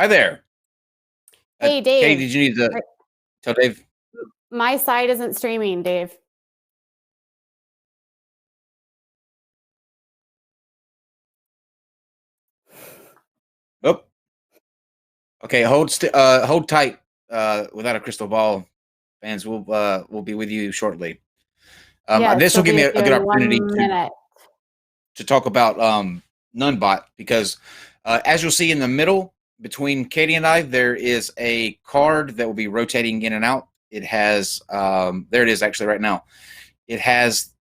Hi there. Hey, Katie, Dave. did you need to tell Dave? My site isn't streaming, Dave. Oh, okay. Hold tight. Without a crystal ball, fans, we'll be with you shortly. Yes, This will she'll give be me with a you good in opportunity 1 minute. to talk about Nunbot because as you'll see in the middle between Katie and I, there is a card that will be rotating in and out. It has there it is actually right now. It has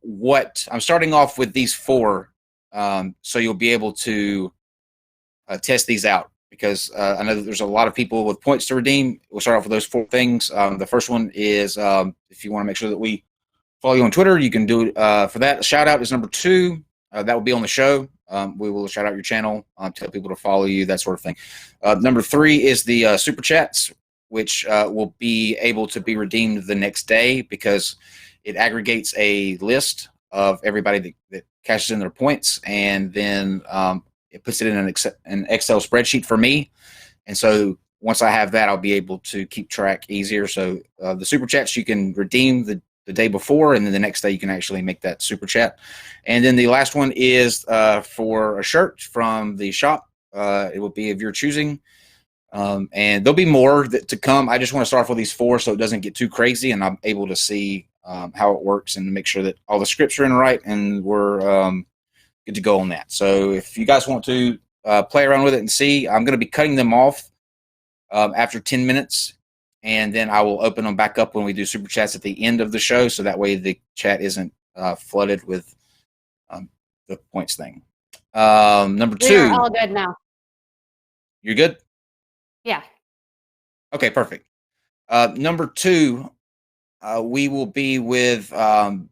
what I'm starting off with these four, so you'll be able to test these out because I know that there's a lot of people with points to redeem. We'll start off with those four things. The first one is if you want to make sure that we follow you on Twitter, you can do it for that. Shout out is number 2. That will be on the show. We will shout out your channel, tell people to follow you, that sort of thing. Number 3 is the super chats, which will be able to be redeemed the next day because it aggregates a list of everybody that cashes in their points, and then it puts it in an Excel spreadsheet for me. And so once I have that, I'll be able to keep track easier. So the super chats you can redeem the day before, and then the next day you can actually make that super chat. And then the last one is for a shirt from the shop. It will be of your choosing. And there'll be more to come. I just want to start off with these 4 so it doesn't get too crazy, and I'm able to see how it works and make sure that all the scripts are in right, and we're good to go on that. So if you guys want to play around with it and see, I'm going to be cutting them off after 10 minutes, and then I will open them back up when we do super chats at the end of the show, so that way the chat isn't flooded with the points thing. Number 2. We're all good now. You're good? Yeah. Okay, perfect. Number 2, we will be with Armin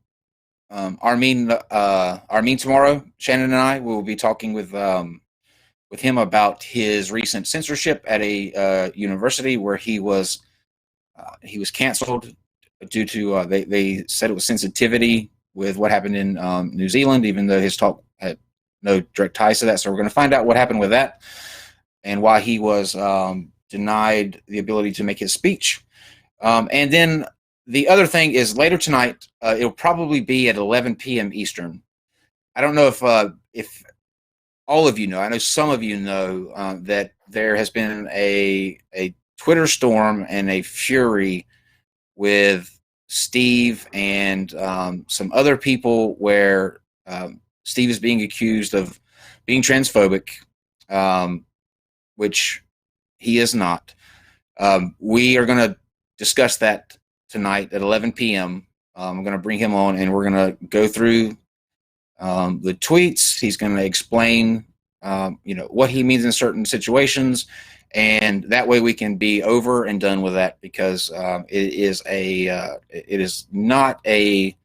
tomorrow. Shannon and I will be talking with him about his recent censorship at a university where he was canceled due to they said it was sensitivity with what happened in New Zealand, even though his talk had no direct ties to that. So we're going to find out what happened with that and why he was denied the ability to make his speech. And then the other thing is later tonight, it'll probably be at 11 p.m. Eastern. I don't know if all of you know. I know some of you know that there has been a Twitter storm and a fury with Steve and some other people where Steve is being accused of being transphobic, which he is not. We are going to discuss that tonight at 11 p.m. I'm going to bring him on, and we're going to go through the tweets. He's going to explain, what he means in certain situations, and that way we can be over and done with that because it is not a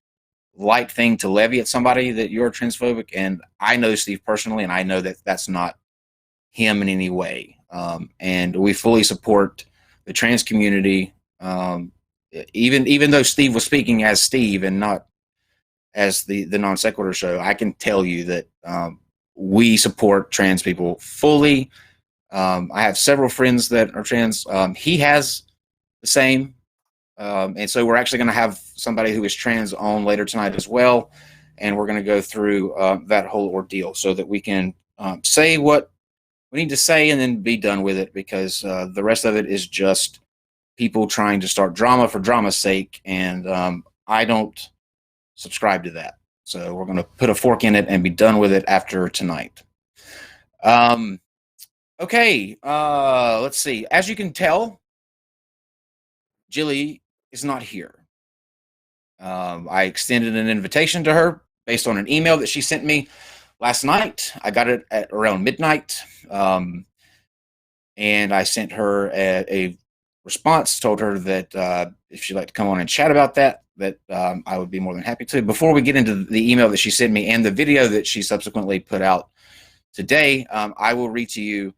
light thing to levy at somebody that you're transphobic. And I know Steve personally, and I know that that's not him in any way. And we fully support the trans community. Even though Steve was speaking as Steve and not as the NonSequitur show, I can tell you that we support trans people fully. I have several friends that are trans. He has the same. And so we're actually going to have somebody who is trans on later tonight as well. And we're going to go through that whole ordeal so that we can say what we need to say and then be done with it, because the rest of it is just people trying to start drama for drama's sake. And I don't subscribe to that. So we're going to put a fork in it and be done with it after tonight. Okay, let's see. As you can tell, Jilly is not here. I extended an invitation to her based on an email that she sent me last night. I got it at around midnight, and I sent her a response, told her that if she'd like to come on and chat about that I would be more than happy to. Before we get into the email that she sent me and the video that she subsequently put out today, I will read to you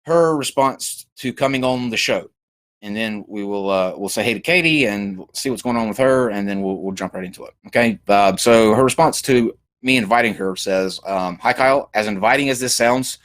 her response to coming on the show, and then we'll say hey to Katie and see what's going on with her, and then we'll jump right into it. Okay. So her response to me inviting her says, "Hi Kyle, as inviting as this sounds,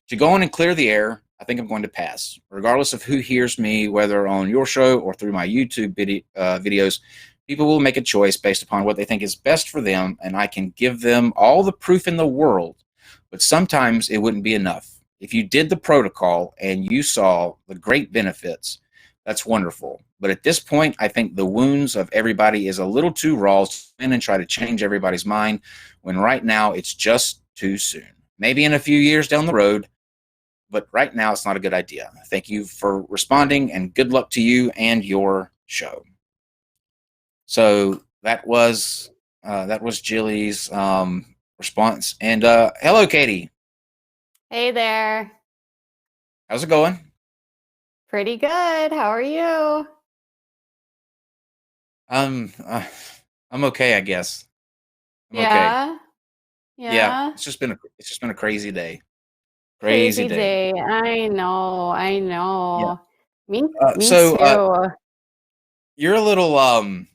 to go on and clear the air, I think I'm going to pass. Regardless of who hears me, whether on your show or through my YouTube videos, people will make a choice based upon what they think is best for them, and I can give them all the proof in the world, but sometimes it wouldn't be enough. If you did the protocol and you saw the great benefits, that's wonderful. But at this point, I think the wounds of everybody is a little too raw to come in and try to change everybody's mind when right now it's just too soon. Maybe in a few years down the road, but right now it's not a good idea. Thank you for responding, and good luck to you and your show. So that was Jilly's response. And hello, Katie. Hey there. How's it going? Pretty good. How are you? I'm okay, I guess. I'm Yeah. okay. Yeah. Yeah, it's just been a crazy day. Crazy day. I know. Yeah. Me So too. you're a little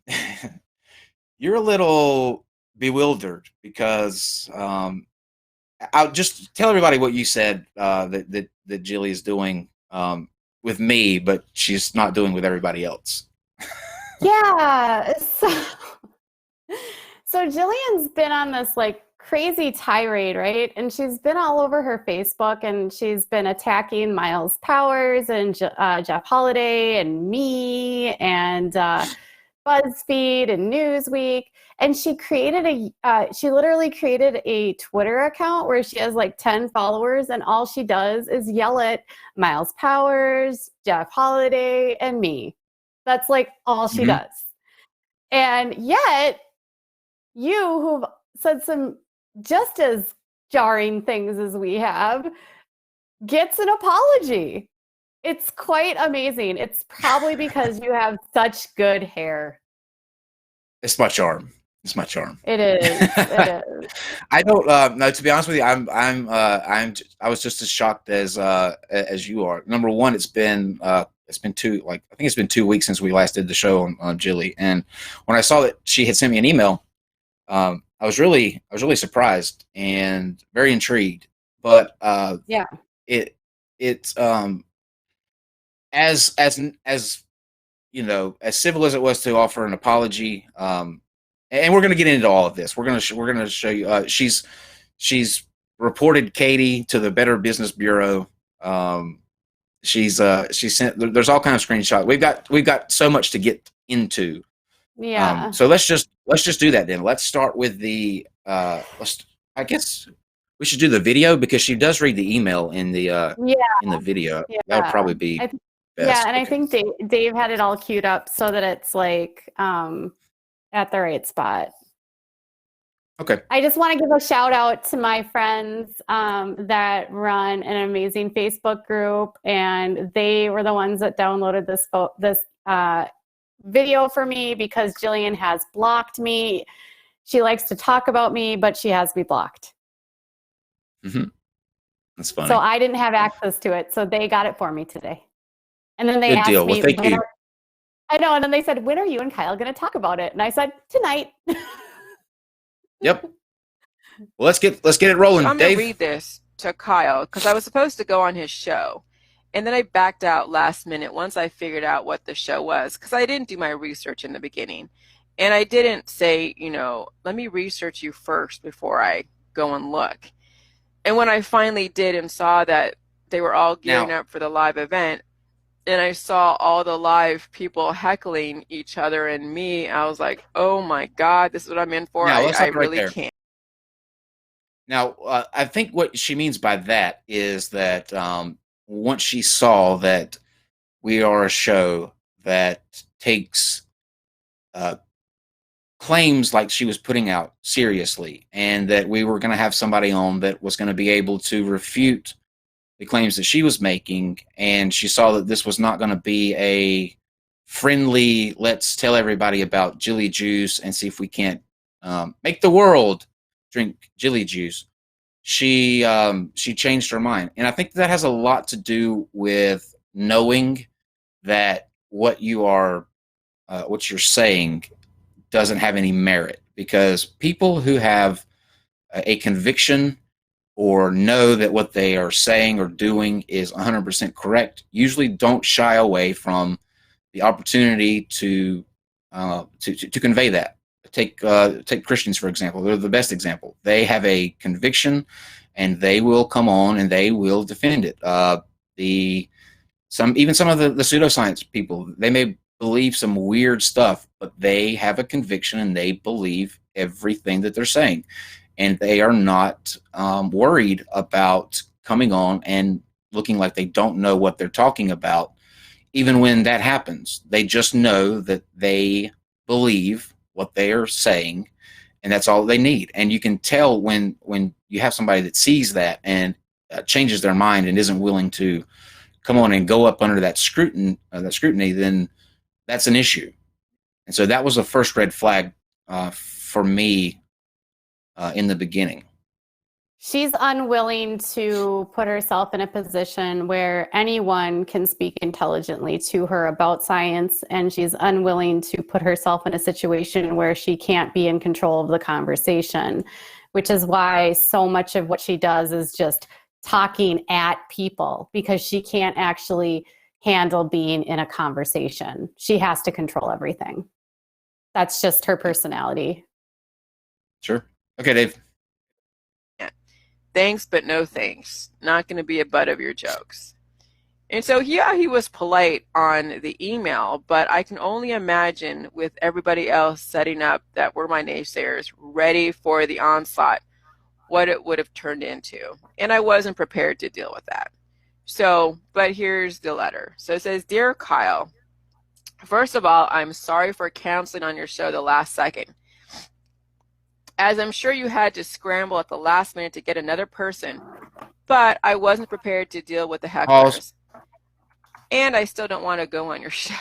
you're a little bewildered because I'll just tell everybody what you said that Jilly is doing with me, but she's not doing with everybody else. Yeah. So Jillian's been on this like crazy tirade, right? And she's been all over her Facebook, and she's been attacking Miles Powers and Jeff Holiday and me and BuzzFeed and Newsweek. And she she literally created a Twitter account where she has like 10 followers, and all she does is yell at Miles Powers, Jeff Holiday, and me. That's like all she does. And yet, you who've said some just as jarring things as we have, gets an apology. It's quite amazing. It's probably because you have such good hair. It's my charm. It's my charm. It is. It is. I don't no, to be honest with you, I was just as shocked as you are. Number one, it's been 2 weeks since we last did the show on Jilly, and when I saw that she had sent me an email, I was really surprised and very intrigued. But Yeah. It's as you know, as civil as it was to offer an apology, and we're going to get into all of this. We're going to show you. She's reported Katie to the Better Business Bureau. She sent. There's all kinds of screenshots. We've got so much to get into. Yeah. So let's just do that then. Let's start with the. I guess we should do the video because she does read the email in the in the video. Yeah. That would probably be best. Yeah, and okay. I think Dave had it all queued up so that it's like at the right spot. Okay. I just want to give a shout out to my friends that run an amazing Facebook group, and they were the ones that downloaded this video for me because Jillian has blocked me. She likes to talk about me, but she has me blocked. Mm-hmm. That's funny. So I didn't have access to it, so they got it for me today. And then they asked me, well, thank you. I know, and then they said, when are you and Kyle going to talk about it? And I said, tonight. Yep. Well, let's get it rolling. I'm Dave? going to read this to Kyle because I was supposed to go on his show. And then I backed out last minute once I figured out what the show was because I didn't do my research in the beginning. And I didn't say, let me research you first before I go and look. And when I finally did and saw that they were all gearing up for the live event, and I saw all the live people heckling each other and me, I was like, oh my God, this is what I'm in for. I really can't. Now, I think what she means by that is that once she saw that we are a show that takes claims like she was putting out seriously, and that we were going to have somebody on that was going to be able to refute the claims that she was making, and she saw that this was not going to be a friendly, let's tell everybody about Jilly juice and see if we can't make the world drink Jilly juice. She changed her mind, and I think that has a lot to do with knowing that what you're saying doesn't have any merit, because people who have a conviction or know that what they are saying or doing is 100% correct usually don't shy away from the opportunity to convey that. Take Christians for example; they're the best example. They have a conviction, and they will come on and they will defend it. The some of the pseudoscience people, they may believe some weird stuff, but they have a conviction and they believe everything that they're saying, and they are not worried about coming on and looking like they don't know what they're talking about. Even when that happens, they just know that they believe what they are saying, and that's all they need. And you can tell when you have somebody that sees that and changes their mind and isn't willing to come on and go up under that scrutiny, then that's an issue. And so that was the first red flag for me in the beginning. She's unwilling to put herself in a position where anyone can speak intelligently to her about science, and she's unwilling to put herself in a situation where she can't be in control of the conversation, which is why so much of what she does is just talking at people, because she can't actually handle being in a conversation. She has to control everything. That's just her personality. Sure. Okay, Dave. Thanks, but no thanks. Not going to be a butt of your jokes. And so, yeah, he was polite on the email, but I can only imagine with everybody else setting up that were my naysayers ready for the onslaught, what it would have turned into. And I wasn't prepared to deal with that. So, but here's the letter. So it says, Dear Kyle, first of all, I'm sorry for canceling on your show the last second. As I'm sure you had to scramble at the last minute to get another person, but I wasn't prepared to deal with the hecklers. Pause. And I still don't want to go on your show.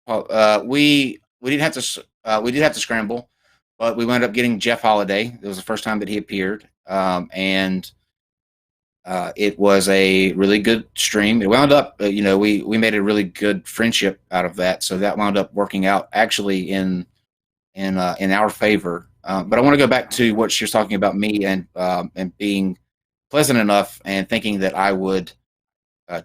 Well, we did have to scramble, but we wound up getting Jeff Holiday. It was the first time that he appeared, and it was a really good stream. It wound up, we made a really good friendship out of that, so that wound up working out actually in our favor. But I want to go back to what she was talking about me and being pleasant enough and thinking that I would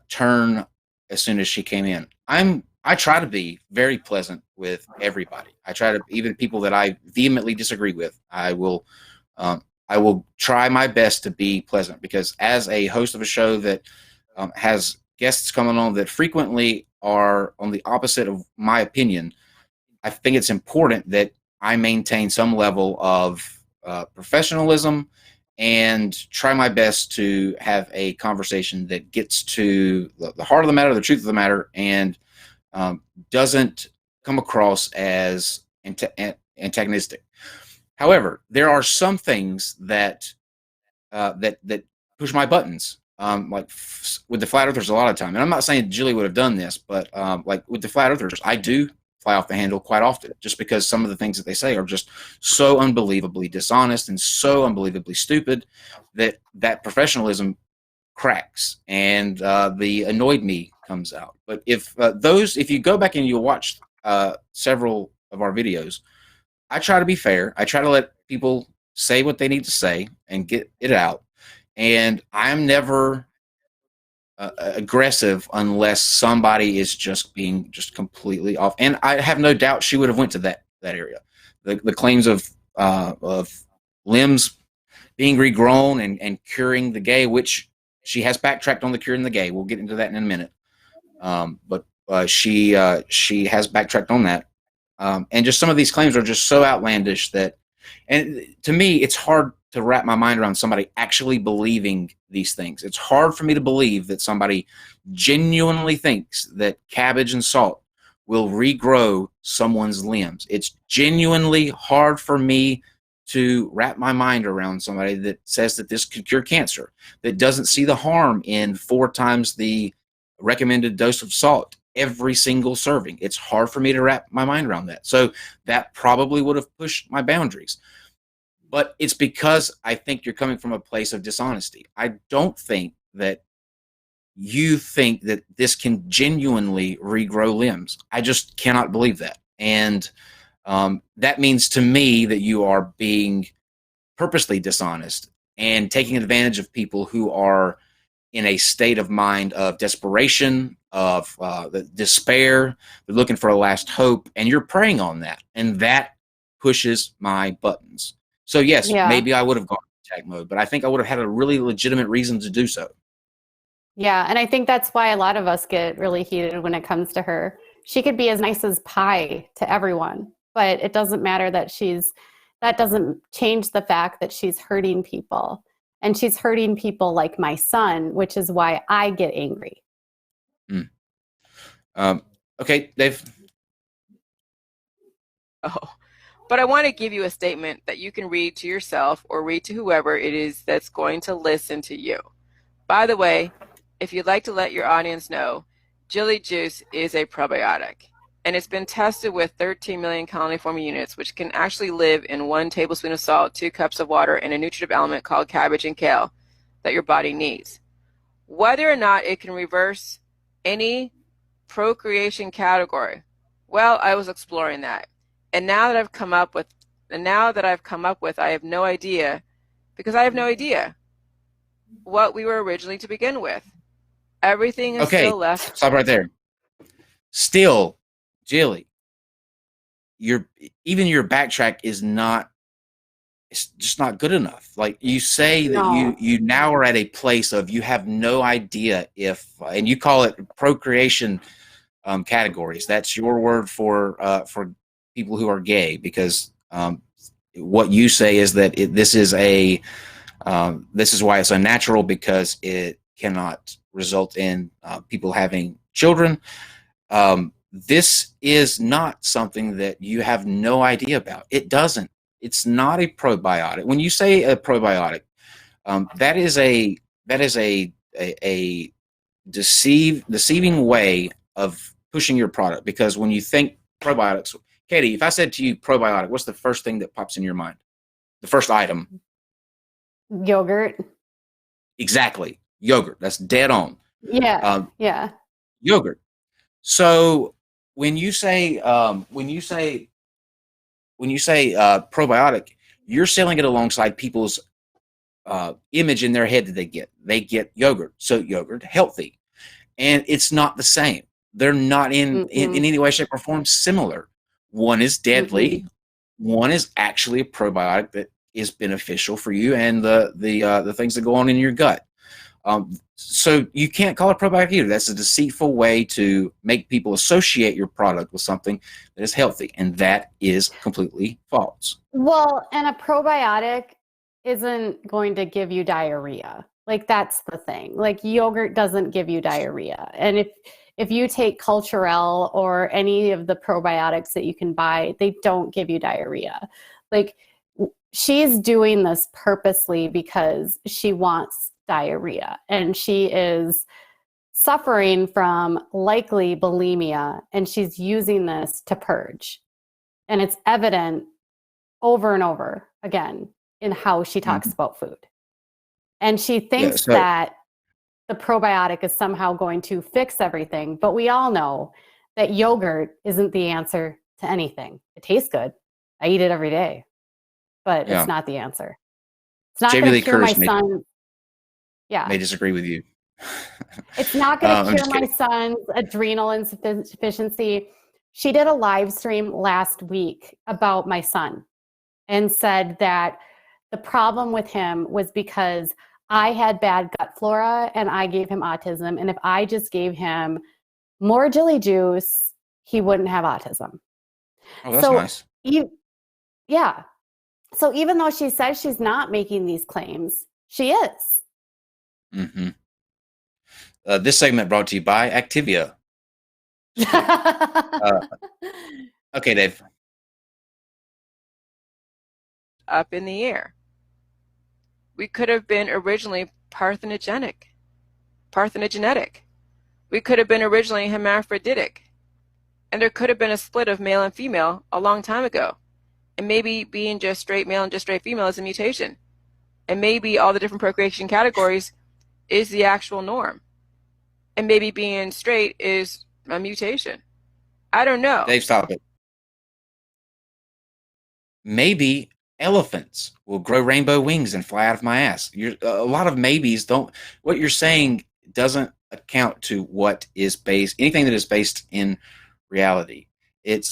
turn as soon as she came in. I try to be very pleasant with everybody. I try to, even people that I vehemently disagree with, I will try my best to be pleasant, because as a host of a show that has guests coming on that frequently are on the opposite of my opinion, I think it's important that I maintain some level of professionalism and try my best to have a conversation that gets to the heart of the matter, the truth of the matter, and doesn't come across as antagonistic. However, there are some things that push my buttons. Like with the flat earthers, a lot of time, and I'm not saying Jilly would have done this, but like with the flat earthers, I do fly off the handle quite often, just because some of the things that they say are just so unbelievably dishonest and so unbelievably stupid that professionalism cracks, and the annoyed me comes out. But if you go back and you'll watch several of our videos, I try to be fair. I try to let people say what they need to say and get it out. And I'm never aggressive unless somebody is just being just completely off. And I have no doubt she would have went to that area. The claims of limbs being regrown and curing the gay, which she has backtracked on the curing the gay. We'll get into that in a minute. But she has backtracked on that. And just some of these claims are just so outlandish that, and to me, it's hard to wrap my mind around somebody actually believing these things. It's hard for me to believe that somebody genuinely thinks that cabbage and salt will regrow someone's limbs. It's genuinely hard for me to wrap my mind around somebody that says that this could cure cancer, that doesn't see the harm in 4 times the recommended dose of salt every single serving. It's hard for me to wrap my mind around that. So that probably would have pushed my boundaries. But it's because I think you're coming from a place of dishonesty. I don't think that you think that this can genuinely regrow limbs. I just cannot believe that. And that means to me that you are being purposely dishonest. and taking advantage of people who are in a state of mind of desperation, of despair. They're looking for a last hope, and you're preying on that, and that pushes my buttons. So yes, Yeah. maybe I would have gone attack mode, but I think I would have had a really legitimate reason to do so. Yeah, and I think that's why a lot of us get really heated when it comes to her. She could be as nice as pie to everyone, but it doesn't matter that doesn't change the fact that she's hurting people. And she's hurting people like my son, which is why I get angry. Mm. Okay, Dave. Oh, but I want to give you a statement that you can read to yourself or read to whoever it is that's going to listen to you. By the way, if you'd like to let your audience know, Jilly Juice is a probiotic, and it's been tested with 13 million colony-forming units, which can actually live in 1 tablespoon of salt, 2 cups of water, and a nutritive element called cabbage and kale that your body needs. Whether or not it can reverse any procreation category, well, I was exploring that. And now that I've come up with, I have no idea, because I have no idea what we were originally to begin with. Everything is Okay, still left. stop right there. Still, Jilly, even your backtrack is not, it's just not good enough. Like you say that No. you now are at a place of you have no idea if, and you call it procreation categories. That's your word for people who are gay, because what you say is that this is why it's unnatural, because it cannot result in people having children. This is not something that you have no idea about. It doesn't. It's not a probiotic. When you say a probiotic, that is a deceiving way of pushing your product. Because when you think probiotics, Katie, if I said to you probiotic, what's the first thing that pops in your mind? The first item. Yogurt. Exactly. Yogurt. That's dead on. Yeah. Yeah. Yogurt. So when you say probiotic, you're selling it alongside people's image in their head that they get yogurt. So yogurt, healthy, and it's not the same. They're not in any way, shape, or form similar. One is deadly. One is actually a probiotic that is beneficial for you and the things that go on in your gut. So you can't call it probiotic either. That's a deceitful way to make people associate your product with something that is healthy, and that is completely false. Well, and a probiotic isn't going to give you diarrhea. Like that's the thing. Like yogurt doesn't give you diarrhea. And if you take Culturelle or any of the probiotics that you can buy, they don't give you diarrhea. Like she's doing this purposely because she wants diarrhea, and she is suffering from likely bulimia, and she's using this to purge. And it's evident over and over again in how she talks about food. And she thinks that the probiotic is somehow going to fix everything, but we all know that yogurt isn't the answer to anything. It tastes good. I eat it every day, but it's not the answer. It's not going to cure my son. Yeah. May disagree with you. It's not going to cure my son's adrenal insufficiency. She did a live stream last week about my son and said that the problem with him was because I had bad gut flora and I gave him autism. And if I just gave him more Jilly Juice, he wouldn't have autism. Oh, that's nice. Yeah. So even though she says she's not making these claims, she is. Mm-hmm. This segment brought to you by Activia. Okay, Dave. Up in the air. We could have been originally parthenogenetic. We could have been originally hermaphroditic. And there could have been a split of male and female a long time ago. And maybe being just straight male and just straight female is a mutation. And maybe all the different procreation categories is the actual norm. And maybe being straight is a mutation. I don't know. Dave, stop it. Maybe Elephants will grow rainbow wings and fly out of my ass. A lot of maybes don't. What you're saying doesn't account to what is based, anything that is based in reality. It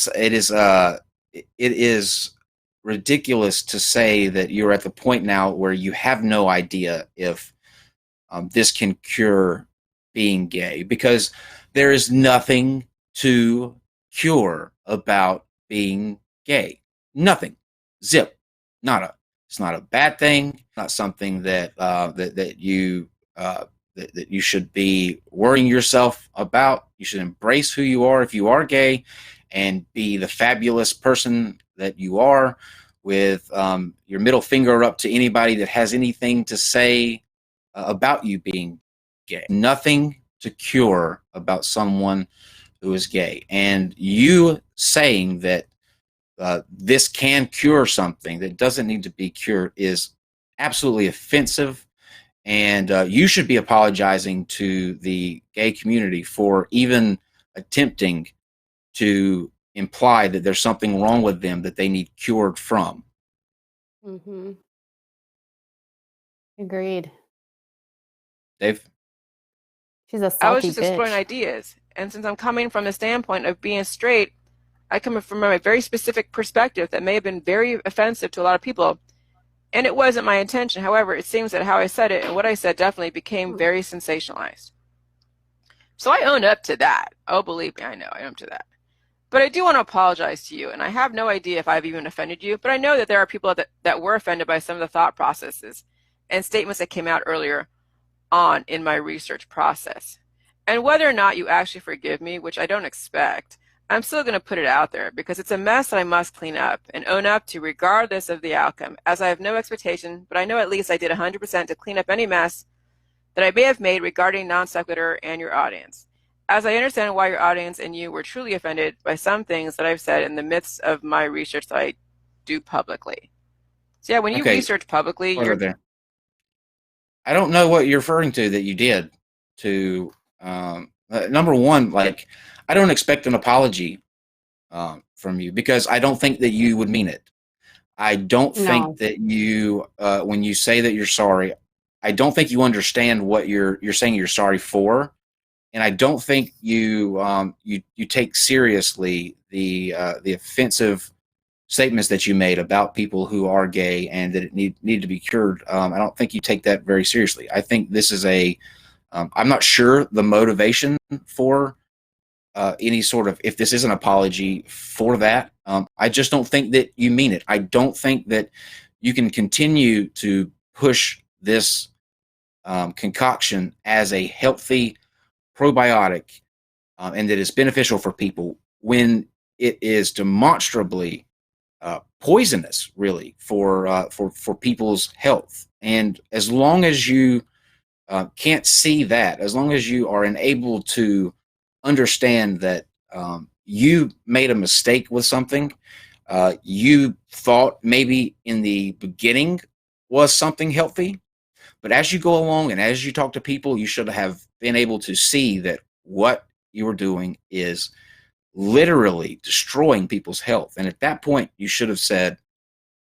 is ridiculous to say that you're at the point now where you have no idea if this can cure being gay, because there is nothing to cure about being gay. Nothing. Zip. Nada. It's not a bad thing. Not something that you should be worrying yourself about. You should embrace who you are if you are gay, and be the fabulous person that you are, with your middle finger up to anybody that has anything to say about you being gay. Nothing to cure about someone who is gay. And you saying that this can cure something that doesn't need to be cured is absolutely offensive. And you should be apologizing to the gay community for even attempting to imply that there's something wrong with them that they need cured from. Mm-hmm. Agreed. Dave? She's a I was salty just exploring bitch. ideas. And since I'm coming from the standpoint of being straight, I come from a very specific perspective that may have been very offensive to a lot of people. And it wasn't my intention. However, it seems that how I said it and what I said definitely became very sensationalized. So I own up to that. Oh, believe me, I know. I own up to that. But I do want to apologize to you. And I have no idea if I've even offended you. But I know that there are people that were offended by some of the thought processes and statements that came out earlier on in my research process. And whether or not you actually forgive me, which I don't expect, I'm still going to put it out there because it's a mess that I must clean up and own up to regardless of the outcome, as I have no expectation, but I know at least I did 100% to clean up any mess that I may have made regarding NonSequitur and your audience. As I understand why your audience and you were truly offended by some things that I've said in the midst of my research that I do publicly. So yeah, when you research publicly, you're there. I don't know what you're referring to that you did to number one, like, I don't expect an apology from you, because I don't think that you would mean it. I don't think that you, when you say that you're sorry, I don't think you understand what you're saying you're sorry for, and I don't think you take seriously the offensive statements that you made about people who are gay and that it need to be cured. I don't think you take that very seriously. I think this is I'm not sure the motivation for any sort of, if this is an apology for that. I just don't think that you mean it. I don't think that you can continue to push this concoction as a healthy probiotic and that is beneficial for people when it is demonstrably poisonous, really, for people's health. And as long as you can't see that, as long as you are unable to understand that you made a mistake with something, you thought maybe in the beginning was something healthy, but as you go along and as you talk to people, you should have been able to see that what you were doing is literally destroying people's health. And at that point, you should have said,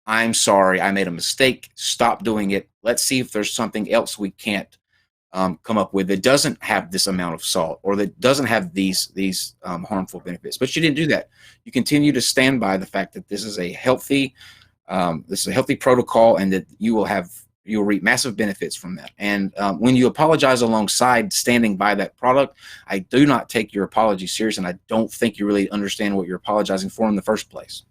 I'm sorry, I made a mistake. Stop doing it. Let's see if there's something else we can't come up with that doesn't have this amount of salt or that doesn't have these harmful benefits. But you didn't do that. You continue to stand by the fact that this is a healthy protocol, and that you will reap massive benefits from that. And when you apologize alongside standing by that product, I do not take your apology serious, and I don't think you really understand what you're apologizing for in the first place.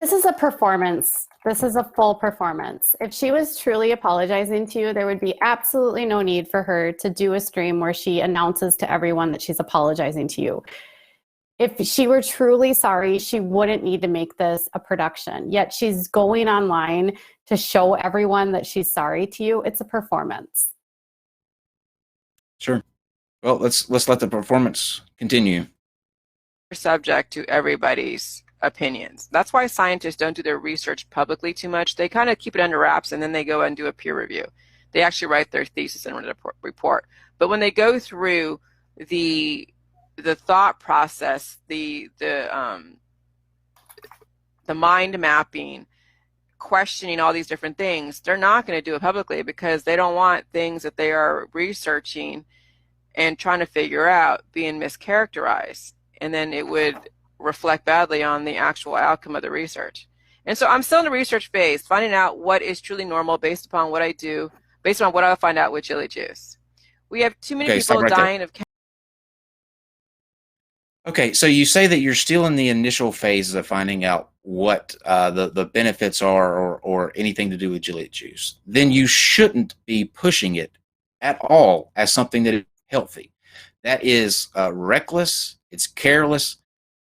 This is a performance. This is a full performance. If she was truly apologizing to you, there would be absolutely no need for her to do a stream where she announces to everyone that she's apologizing to you. If she were truly sorry, she wouldn't need to make this a production. Yet she's going online to show everyone that she's sorry to you. It's a performance. Sure. Well, let's let the performance continue. Subject to everybody's opinions. That's why scientists don't do their research publicly too much. They kind of keep it under wraps, and then they go and do a peer review. They actually write their thesis and write a report. But when they go through the thought process, the the mind mapping, questioning all these different things, they're not going to do it publicly because they don't want things that they are researching and trying to figure out being mischaracterized. And then it would reflect badly on the actual outcome of the research. And so I'm still in the research phase, finding out what is truly normal based upon what I do, based on what I'll find out with Jilly Juice. We have too many people right dying of cancer. Okay, so you say that you're still in the initial phases of finding out what the benefits are, or anything to do with Jilly Juice. Then you shouldn't be pushing it at all as something that is healthy. That is reckless. It's careless,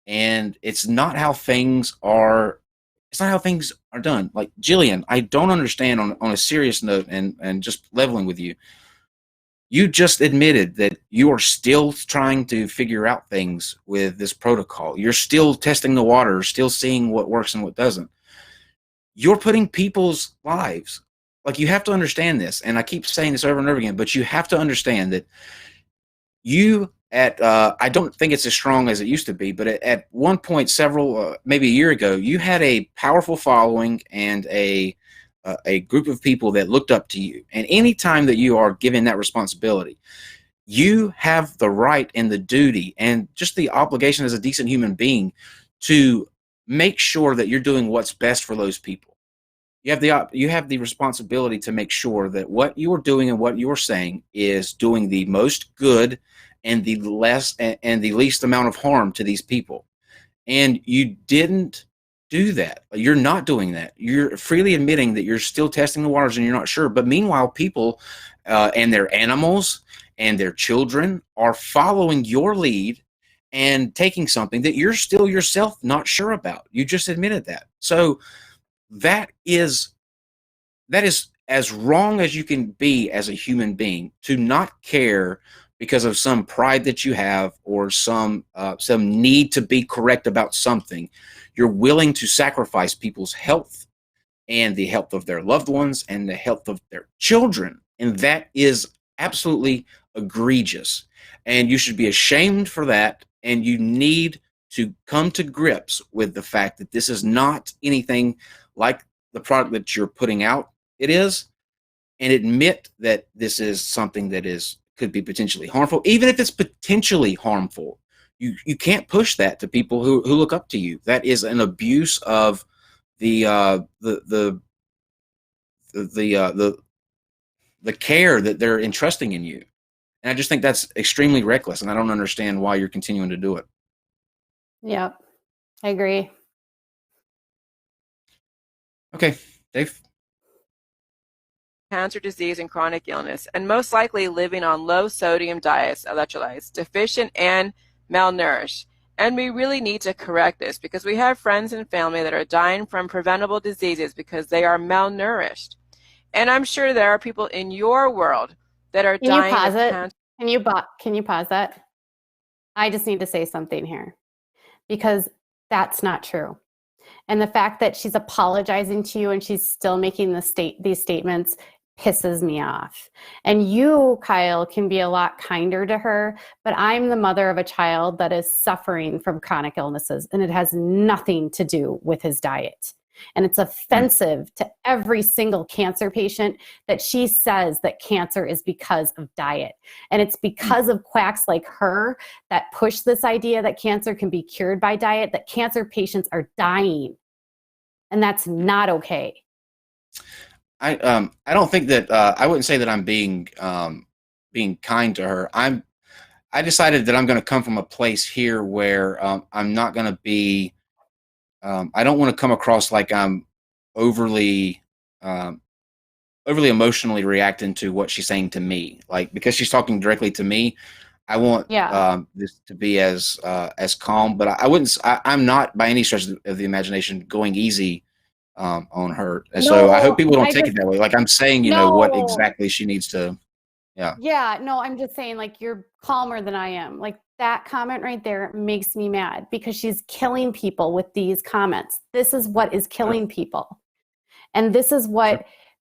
and it's not how things are. It's not how things are done. Like, Jillian, I don't understand, on a serious note, and just leveling with you. You just admitted that you are still trying to figure out things with this protocol. You're still testing the water, still seeing what works and what doesn't. You're putting people's lives, like, you have to understand this, and I keep saying this over and over again, but you have to understand that you I don't think it's as strong as it used to be, but at one point, maybe a year ago, you had a powerful following and a group of people that looked up to you. And anytime that you are given that responsibility, you have the right and the duty and just the obligation as a decent human being to make sure that you're doing what's best for those people. You have the responsibility to make sure that what you are doing and what you are saying is doing the most good and the least amount of harm to these people. And you didn't do that. You're not doing that. You're freely admitting that you're still testing the waters and you're not sure. But meanwhile, people and their animals and their children are following your lead and taking something that you're still yourself not sure about. You just admitted that. So that is as wrong as you can be as a human being, to not care because of some pride that you have, or some need to be correct about something. You're willing to sacrifice people's health and the health of their loved ones and the health of their children, and that is absolutely egregious. And you should be ashamed for that, and you need to come to grips with the fact that this is not anything like the product that you're putting out it is, and admit that this is something that could be potentially harmful. Even if it's potentially harmful, you can't push that to people who look up to you. That is an abuse of the care that they're entrusting in you. And I just think that's extremely reckless, and I don't understand why you're continuing to do it. Yep, I agree. Okay, Dave. Cancer disease and chronic illness, and most likely living on low sodium diets, electrolytes, deficient and malnourished. And we really need to correct this, because we have friends and family that are dying from preventable diseases because they are malnourished. And I'm sure there are people in your world that are dying of cancer. Can you pause that? I just need to say something here, because that's not true. And the fact that she's apologizing to you and she's still making these statements pisses me off. And you, Kyle, can be a lot kinder to her, but I'm the mother of a child that is suffering from chronic illnesses, and it has nothing to do with his diet. And it's offensive to every single cancer patient that she says that cancer is because of diet. And it's because of quacks like her that push this idea that cancer can be cured by diet, that cancer patients are dying. And that's not okay. I don't think that I wouldn't say that I'm being kind to her. I decided that I'm going to come from a place here where I'm not going to be. I don't want to come across like I'm overly emotionally reacting to what she's saying to me. Like, because she's talking directly to me, I want this to be as calm. But I wouldn't. I'm not by any stretch of the imagination going easy on her. And so I hope people don't take it that way. Like, I'm saying, you know, what exactly she needs to. Yeah, no, I'm just saying, like, you're calmer than I am. Like, that comment right there makes me mad, because she's killing people with these comments. This is what is killing people. And this is what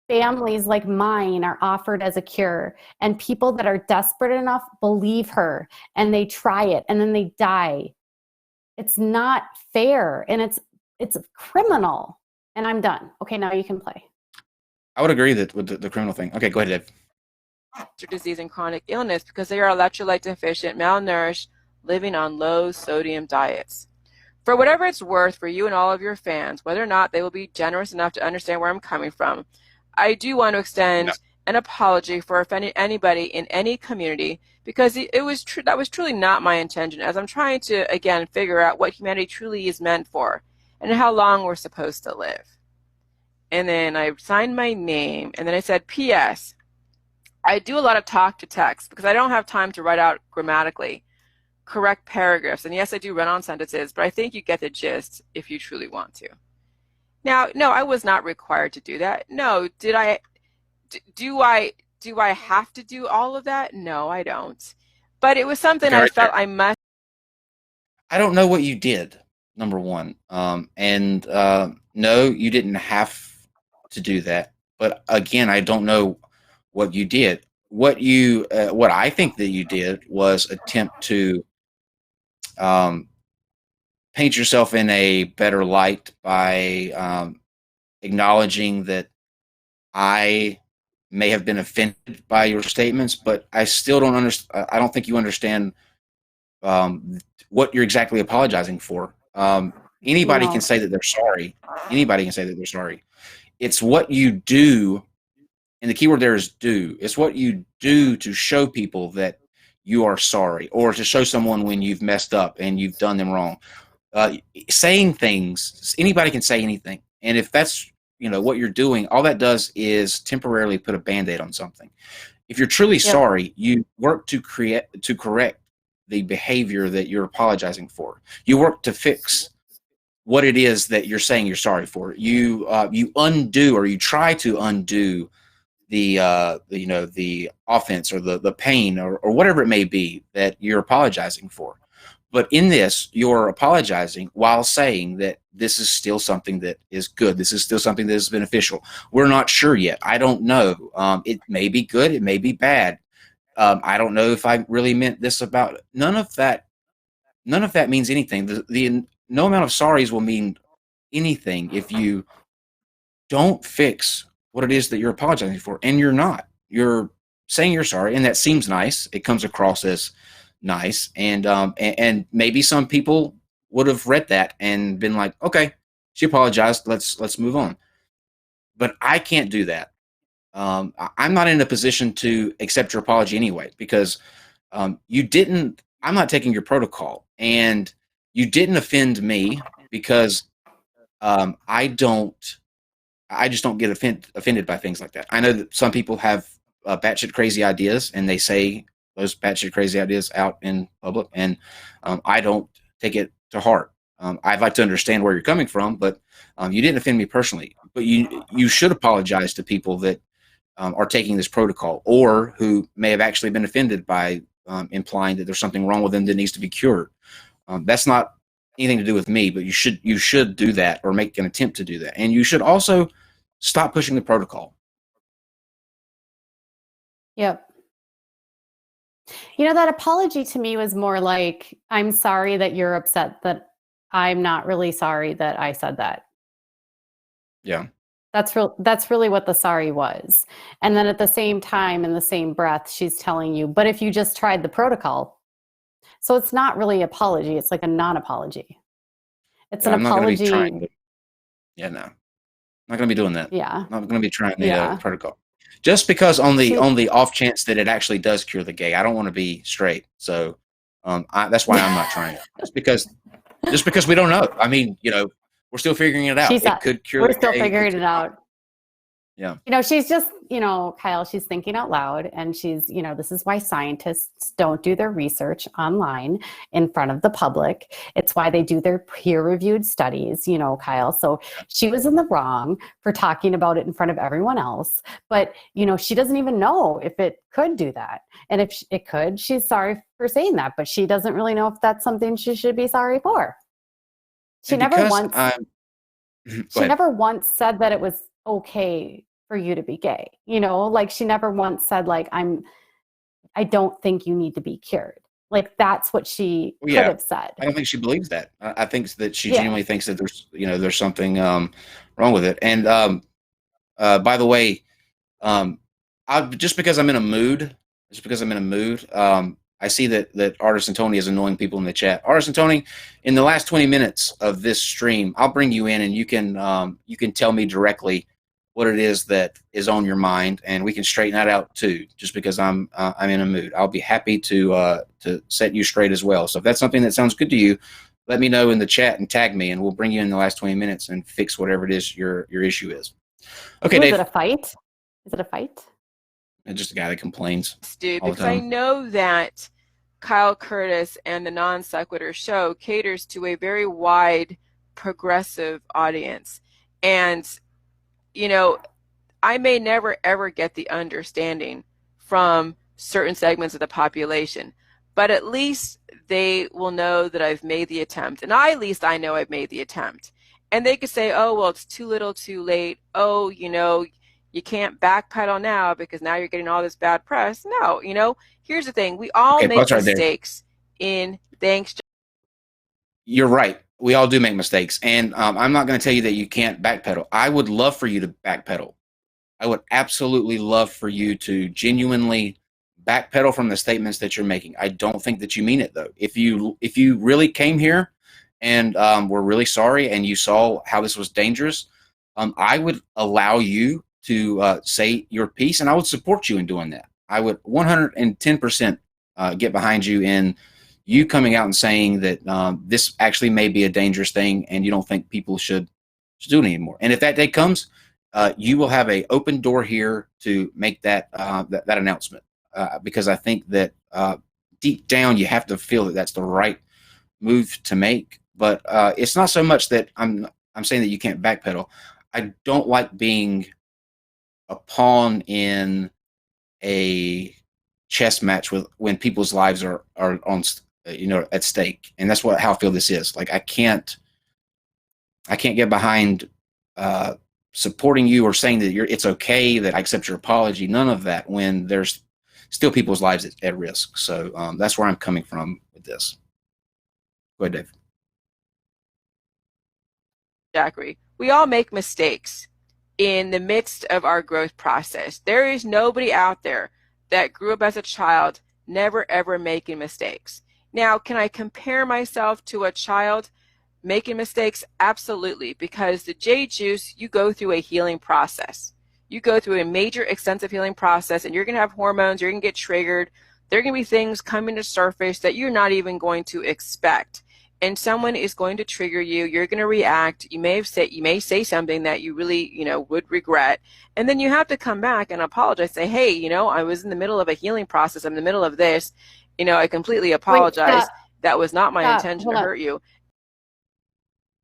families like mine are offered as a cure. And people that are desperate enough believe her, and they try it, and then they die. It's not fair. And it's it's criminal. And I'm done. Okay, now you can play. I would agree that with the criminal thing. Okay, go ahead, Dave. Disease and chronic illness because they are electrolyte deficient, malnourished, living on low sodium diets. For whatever it's worth for you and all of your fans, whether or not they will be generous enough to understand where I'm coming from, I do want to extend an apology for offending anybody in any community because that was truly not my intention, as I'm trying to again figure out what humanity truly is meant for and how long we're supposed to live. And then I signed my name, and then I said, P.S. I do a lot of talk to text because I don't have time to write out grammatically correct paragraphs. And yes, I do run on sentences, but I think you get the gist if you truly want to. Now, no, I was not required to do that. No, do I have to do all of that? No, I don't. But it was something I felt I must. I don't know what you did, number one. No, you didn't have to do that. But again, I don't know what you did. What I think that you did was attempt to paint yourself in a better light by acknowledging that I may have been offended by your statements, but I still don't understand. I don't think you understand what you're exactly apologizing for. Anybody can say that they're sorry. Anybody can say that they're sorry. It's what you do, and the key word there is do. It's what you do to show people that you are sorry, or to show someone when you've messed up and you've done them wrong. Saying things, anybody can say anything. And if that's what you're doing, all that does is temporarily put a Band-Aid on something. If you're truly sorry, you work to correct the behavior that you're apologizing for. You work to fix what it is that you're saying you're sorry for. You undo, or you try to undo the offense or the pain or whatever it may be that you're apologizing for. But in this, you're apologizing while saying that this is still something that is good. This is still something that is beneficial. We're not sure yet. I don't know. It may be good. It may be bad. I don't know if I really meant this about none of that. None of that means anything. The no amount of sorries will mean anything if you don't fix what it is that you're apologizing for. And you're not. You're saying you're sorry, and that seems nice. It comes across as nice, and maybe some people would have read that and been like, okay, she apologized, let's move on. But I can't do that. I'm not in a position to accept your apology anyway, because you didn't. I'm not taking your protocol, and you didn't offend me because I just don't get offended by things like that. I know that some people have batshit crazy ideas, and they say those batshit crazy ideas out in public, and I don't take it to heart. I'd like to understand where you're coming from, but you didn't offend me personally. But you should apologize to people that are taking this protocol, or who may have actually been offended by implying that there's something wrong with them that needs to be cured. That's not anything to do with me, but you should do that, or make an attempt to do that. And you should also stop pushing the protocol. Yep. That apology to me was more like, I'm sorry that you're upset that I'm not really sorry that I said that. Yeah. That's really what the sorry was. And then at the same time, in the same breath, she's telling you, but if you just tried the protocol. So it's not really apology. It's like a non-apology. It's an apology. Not gonna be no. Not going to be doing that. Yeah. Not going to be trying the protocol. Just because on the off chance that it actually does cure the gay, I don't want to be straight. So that's why I'm not trying it. Just because we don't know. I mean, we're still figuring it out. It could cure the gay. We're still figuring it out. Yeah. She's just, Kyle, she's thinking out loud, and she's, this is why scientists don't do their research online in front of the public. It's why they do their peer-reviewed studies, Kyle. So she was in the wrong for talking about it in front of everyone else. But, she doesn't even know if it could do that. And if it could, she's sorry for saying that, but she doesn't really know if that's something she should be sorry for. She never once said that it was okay for you to be gay, like she never once said like, I don't think you need to be cured. Like that's what she Well, could yeah, have said. I don't think she believes that. I think that she Yeah. genuinely thinks that there's something wrong with it. And by the way, just because I'm in a mood, I see that Artisan Tony is annoying people in the chat. Artisan Tony, in the last 20 minutes of this stream, I'll bring you in and you can tell me directly what it is that is on your mind, and we can straighten that out too. Just because I'm in a mood, I'll be happy to set you straight as well. So if that's something that sounds good to you, let me know in the chat and tag me, and we'll bring you in the last 20 minutes and fix whatever it is your issue is. Okay, Is Dave. it a fight? Is it a fight? Just a guy that complains Dude, all the because I time. know that Kyle Curtis and the NonSequitur show caters to a very wide, progressive audience. And, I may never ever get the understanding from certain segments of the population, but at least they will know that I've made the attempt. And at least I know I've made the attempt. And they could say, oh, well, it's too little too late. Oh, you can't backpedal now because now you're getting all this bad press. No, here's the thing. We all make mistakes thanks. You're right. We all do make mistakes. And I'm not going to tell you that you can't backpedal. I would love for you to backpedal. I would absolutely love for you to genuinely backpedal from the statements that you're making. I don't think that you mean it, though. If you really came here and were really sorry and you saw how this was dangerous, I would allow you to say your piece, and I would support you in doing that. I would 110% get behind you in you coming out and saying that this actually may be a dangerous thing and you don't think people should do it anymore. And if that day comes, you will have an open door here to make that announcement, because I think that deep down you have to feel that that's the right move to make. But it's not so much that I'm saying that you can't backpedal. I don't like being a pawn in a chess match when people's lives are on at stake, and that's how I feel this is. Like I can't get behind supporting you or saying that it's okay, that I accept your apology. None of that when there's still people's lives at risk. So that's where I'm coming from with this. Go ahead, Dave. Jackery. We all make mistakes in the midst of our growth process. There is nobody out there that grew up as a child never ever making mistakes. Now, can I compare myself to a child making mistakes? Absolutely, because the J juice, you go through a healing process. You go through a major extensive healing process, and you're going to have hormones, you're going to get triggered. There are going to be things coming to surface that you're not even going to expect. And someone is going to trigger you. You're going to react. You may say something that you really, would regret. And then you have to come back and apologize. Say, hey, I was in the middle of a healing process. I'm in the middle of this. I completely apologize. That was not my intention to hurt you.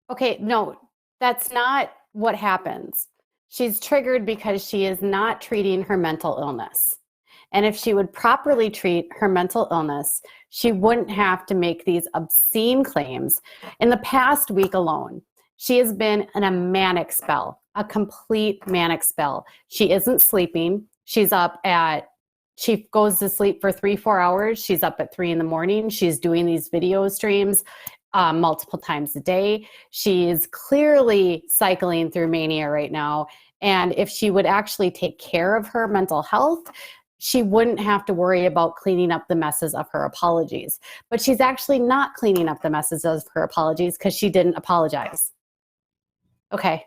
Okay, no, that's not what happens. She's triggered because she is not treating her mental illness. And if she would properly treat her mental illness, she wouldn't have to make these obscene claims. In the past week alone, she has been in a manic spell, a complete manic spell. She isn't sleeping. She goes to sleep for 3-4 hours. She's up at 3 a.m. She's doing these video streams multiple times a day. She is clearly cycling through mania right now. And if she would actually take care of her mental health, she wouldn't have to worry about cleaning up the messes of her apologies. But she's actually not cleaning up the messes of her apologies because she didn't apologize. Okay.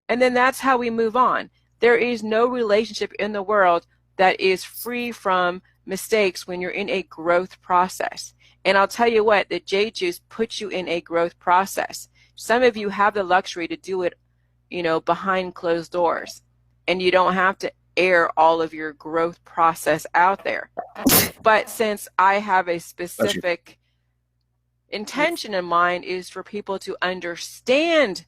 And then that's how we move on. There is no relationship in the world that is free from mistakes when you're in a growth process. And I'll tell you what, the J Juice puts you in a growth process. Some of you have the luxury to do it, behind closed doors, and you don't have to air all of your growth process out there. But since I have a specific intention in mind is for people to understand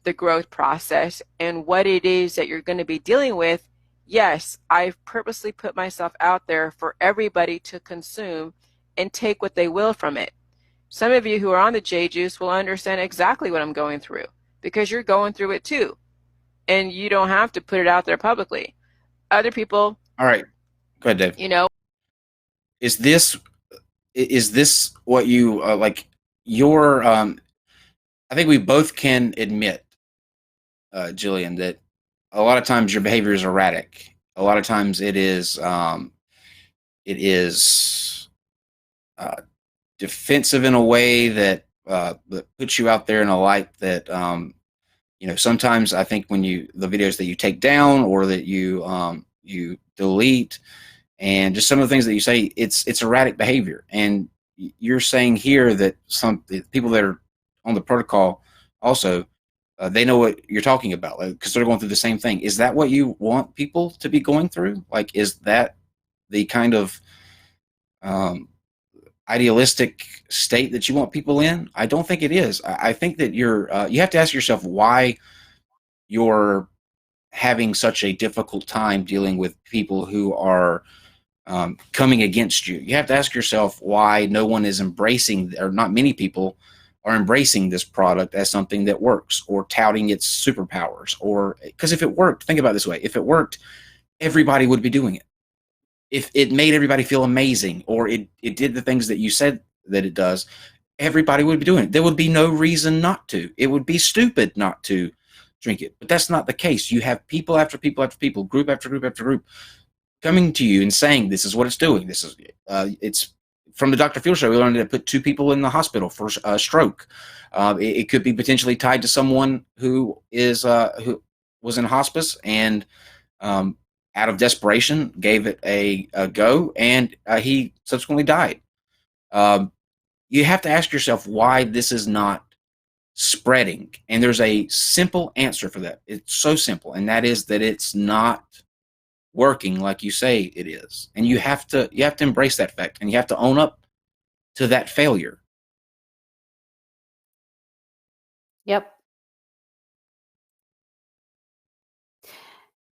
the growth process and what it is that you're going to be dealing with, yes, I've purposely put myself out there for everybody to consume and take what they will from it. Some of you who are on the J Juice will understand exactly what I'm going through because you're going through it too. And you don't have to put it out there publicly. other people, All right, go ahead, Dave. you know, Is this what you like? Your I think we both can admit, Jillian, that a lot of times your behavior is erratic. A lot of times it is uh, defensive in a way that puts you out there in a light that sometimes I think when the videos that you take down or that you delete and just some of the things that you say, it's erratic behavior. And you're saying here that some people that are on the protocol also they know what you're talking about because they're going through the same thing. Is that what you want people to be going through? Like, is that the kind of um, idealistic state that you want people in? I don't think it is. I think that you have to ask yourself why you're having such a difficult time dealing with people who are coming against you. You have to ask yourself why no one is embracing, or not many people are embracing this product as something that works or touting its superpowers. Or because if it worked, think about it this way: if it worked, everybody would be doing it. If it made everybody feel amazing, or it did the things that you said that it does, everybody would be doing it. There would be no reason not to. It would be stupid not to drink it. But that's not the case. You have people after people after people, group after group after group, coming to you and saying this is what it's doing. This is it's from the Dr. Phil show. We learned to put 2 people in the hospital for a stroke. It could be potentially tied to someone who was in hospice and out of desperation gave it a go, and he subsequently died. You have to ask yourself why this is not spreading, and there's a simple answer for that. It's so simple, and that is that it's not working like you say it is, and you have to embrace that fact, and you have to own up to that failure. Yep.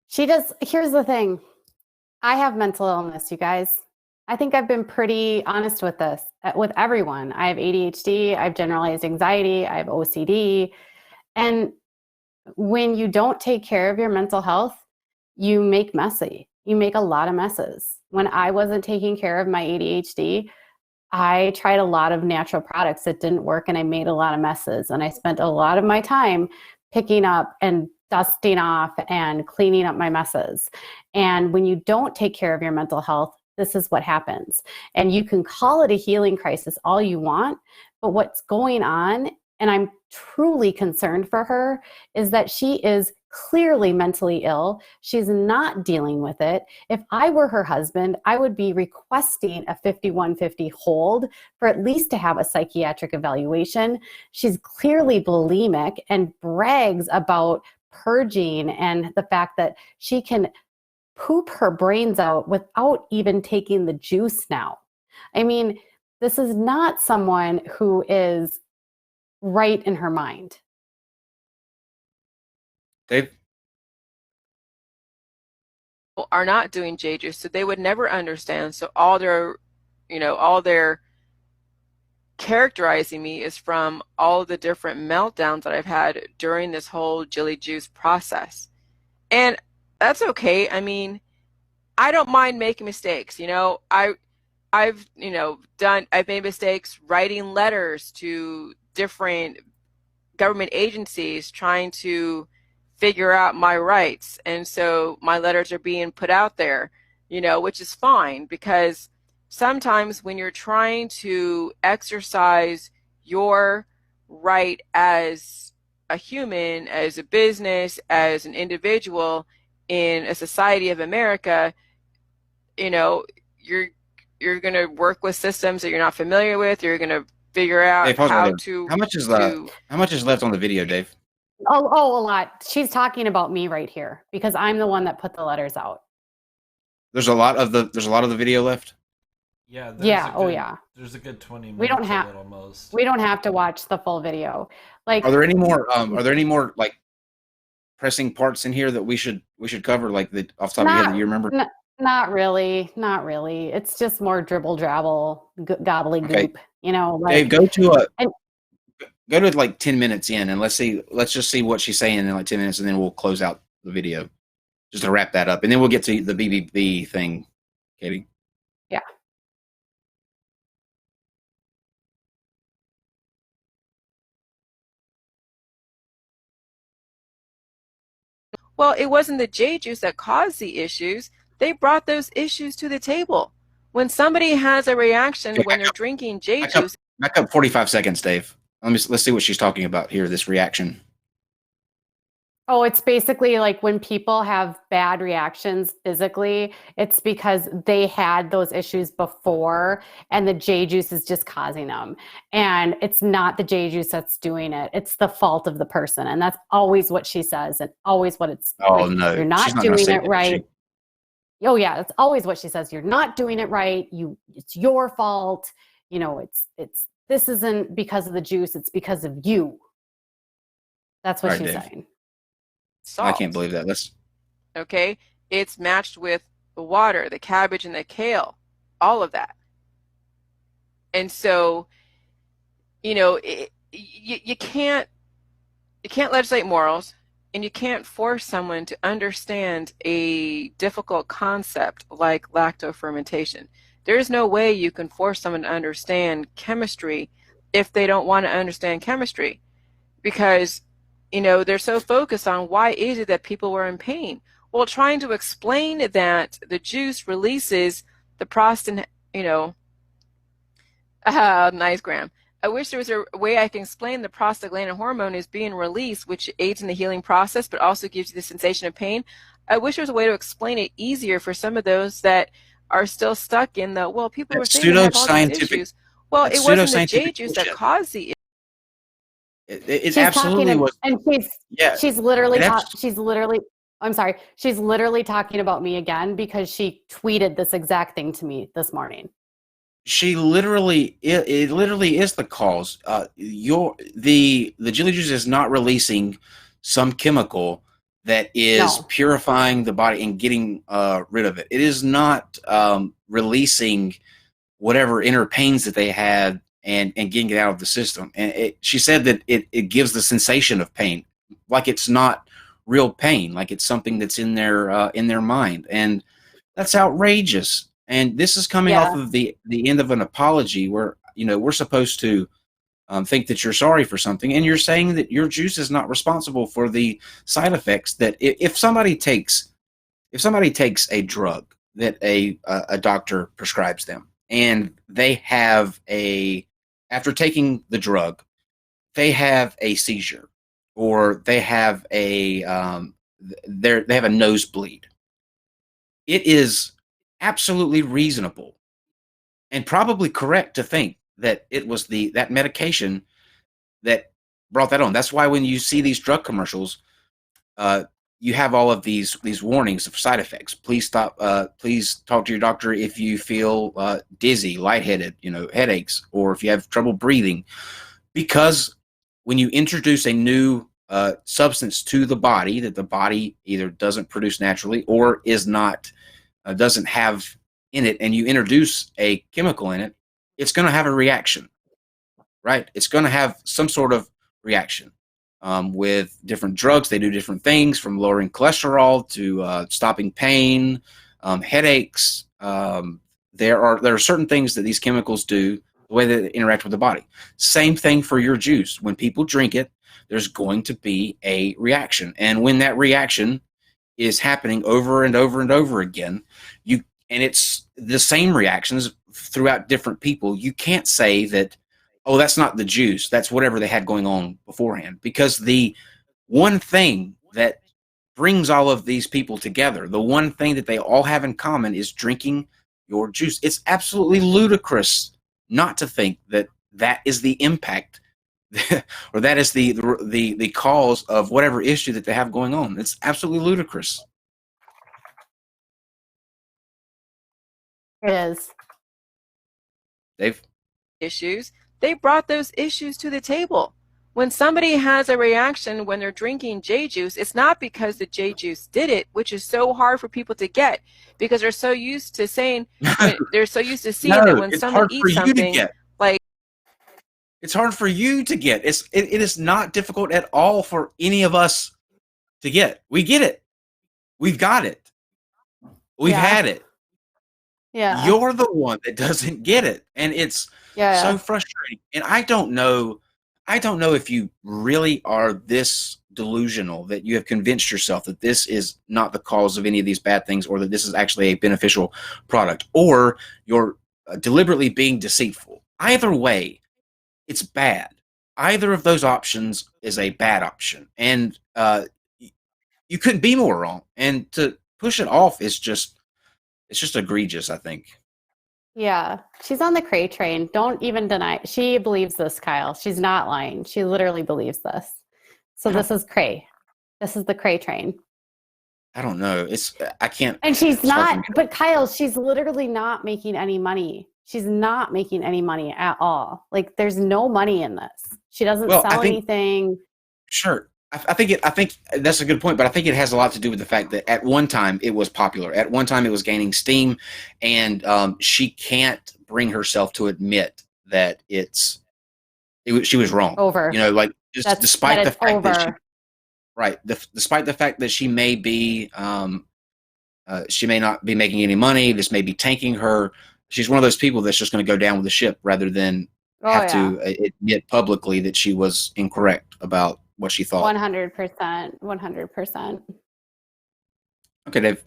She does. Here's the thing. I have mental illness, you guys. I think I've been pretty honest with this, with everyone. I have ADHD, I have generalized anxiety, I have OCD. And when you don't take care of your mental health, you make messy. You make a lot of messes. When I wasn't taking care of my ADHD, I tried a lot of natural products that didn't work, and I made a lot of messes. And I spent a lot of my time picking up and dusting off and cleaning up my messes. And when you don't take care of your mental health, this is what happens. And you can call it a healing crisis all you want, but what's going on, and I'm truly concerned for her, is that she is clearly mentally ill. She's not dealing with it. If I were her husband, I would be requesting a 5150 hold for at least to have a psychiatric evaluation. She's clearly bulimic and brags about purging and the fact that she can poop her brains out without even taking the juice now. I mean, this is not someone who is right in her mind. Dave? are not doing J juice, so they would never understand. So all their characterizing me is from all the different meltdowns that I've had during this whole Jilly juice process. And that's okay. I mean, I don't mind making mistakes. I've made mistakes writing letters to different government agencies trying to figure out my rights. And so my letters are being put out there, which is fine, because sometimes when you're trying to exercise your right as a human, as a business, as an individual in a society of America, you're going to work with systems that you're not familiar with. You're going to figure out Dave, how to. How much is left on the video, Dave? Oh, a lot. She's talking about me right here because I'm the one that put the letters out. There's a lot of the video left. Yeah. Yeah. There's a good 20 minutes. We don't have to watch the full video. Like, are there any more like pressing parts in here that we should cover, like the off the top of your head that you remember? Not really. It's just more dribble drabble, gobbly goop. Dave, go to like 10 minutes in, and let's just see what she's saying in like 10 minutes, and then we'll close out the video. just to wrap that up, and then we'll get to the BBB thing, Katie. Yeah. Well, it wasn't the J juice that caused the issues. They brought those issues to the table. When somebody has a reaction Okay, when they're drinking J back up, juice, back up 45 seconds, Dave. Let's see what she's talking about here. This reaction. Oh, it's basically like when people have bad reactions physically, it's because they had those issues before and the J juice is just causing them. And it's not the J juice that's doing it. It's the fault of the person. And that's always what she says and always what it's Oh like, no, you're not she's not gonna doing say it that, right. Oh yeah, that's always what she says. You're not doing it right. It's your fault. You know, this isn't because of the juice, it's because of you. That's what All right, she's Dave. saying. salt. I can't believe that. Okay, it's matched with the water, the cabbage, and the kale, all of that. And so, you can't legislate morals, and you can't force someone to understand a difficult concept like lactofermentation. There is no way you can force someone to understand chemistry if they don't want to understand chemistry, because they're so focused on why is it that people were in pain. Well, trying to explain that the juice releases the prostin, nice, Graham. I wish there was a way I can explain the prostaglandin hormone is being released, which aids in the healing process, but also gives you the sensation of pain. I wish there was a way to explain it easier for some of those that are still stuck in the, well, people were saying they have all these issues. Well, it wasn't the J juice that caused the it absolutely was. And she's literally I'm sorry. She's literally talking about me again because she tweeted this exact thing to me this morning. She literally, it literally is the cause. The Jilly juice is not releasing some chemical that is purifying the body and getting rid of it. It is not releasing whatever inner pains that they had and getting it out of the system. And she said that it gives the sensation of pain, like it's not real pain, like it's something that's in their mind, and that's outrageous. And this is coming off of the end of an apology where we're supposed to think that you're sorry for something, and you're saying that your juice is not responsible for the side effects. That if somebody takes a drug that a doctor prescribes them, and they have after taking the drug, they have a seizure, or they have they have a nosebleed, it is absolutely reasonable and probably correct to think that it was that medication that brought that on. That's why when you see these drug commercials, you have all of these warnings of side effects. Please stop. Please talk to your doctor if you feel dizzy, lightheaded, headaches, or if you have trouble breathing. Because when you introduce a new substance to the body that the body either doesn't produce naturally or is not doesn't have in it, and you introduce a chemical in it, it's going to have a reaction, right? It's going to have some sort of reaction. With different drugs, they do different things, from lowering cholesterol to stopping pain, headaches. There are certain things that these chemicals do, the way that they interact with the body. Same thing for your juice. When people drink it, there's going to be a reaction, and when that reaction is happening over and over and over again, and it's the same reactions throughout different people, you can't say that, oh, that's not the juice, that's whatever they had going on beforehand. Because the one thing that brings all of these people together, the one thing that they all have in common, is drinking your juice. It's absolutely ludicrous not to think that that is the impact or that is the cause of whatever issue that they have going on. It's absolutely ludicrous. It is. Dave? Issues, they brought those issues to the table. When somebody has a reaction when they're drinking J juice, it's not because the J juice did it, which is so hard for people to get, because they're so used to saying, they're so used to seeing that when someone eats something, like, it's hard for you to get. It is not difficult at all for any of us to get. We get it. We've got it. We've Yeah. had it. Yeah. You're the one that doesn't get it, and it's so Yeah. frustrating. And I don't know if you really are this delusional that you have convinced yourself that this is not the cause of any of these bad things, or that this is actually a beneficial product, or you're deliberately being deceitful. Either way, it's bad. Either of those options is a bad option, and you couldn't be more wrong. And to push it off is just egregious, I think. Yeah. She's on the cray train. Don't even deny. She believes this, Kyle. She's not lying. She literally believes this. So this is cray. This is the cray train. I don't know. I can't. And she's it's hard for me not, but Kyle, she's literally not making any money. She's not making any money at all. Like there's no money in this. She doesn't Well, I sell think anything. sure. I think that's a good point, but I think it has a lot to do with the fact that at one time it was popular. At one time it was gaining steam, and she can't bring herself to admit that she was wrong. Over. You know, like just despite the fact that she over. right, despite the fact that she may not be making any money. This may be tanking her. She's one of those people that's just going to go down with the ship rather than have to admit publicly that she was incorrect about what she thought. 100%. 100%. Okay, Dave.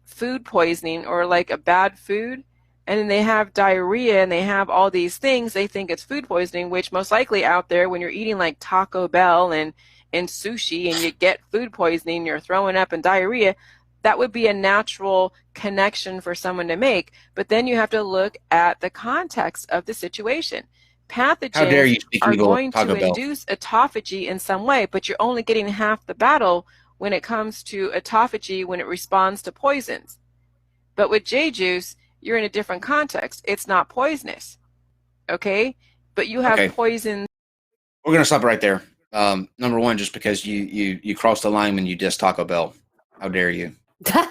Food poisoning or like a bad food, and then they have diarrhea and they have all these things, they think it's food poisoning, which most likely out there when you're eating like Taco Bell and sushi and you get food poisoning, you're throwing up and diarrhea, that would be a natural connection for someone to make. But then you have to look at the context of the situation. Pathogens How dare you speak are evil of going Taco to Bell? induce autophagy in some way, but you're only getting half the battle when it comes to autophagy when it responds to poisons. But with J juice, you're in a different context. It's not poisonous, okay? But you have Okay. poison. We're gonna stop right there. Number one, just because you crossed the line when you dissed Taco Bell. How dare you?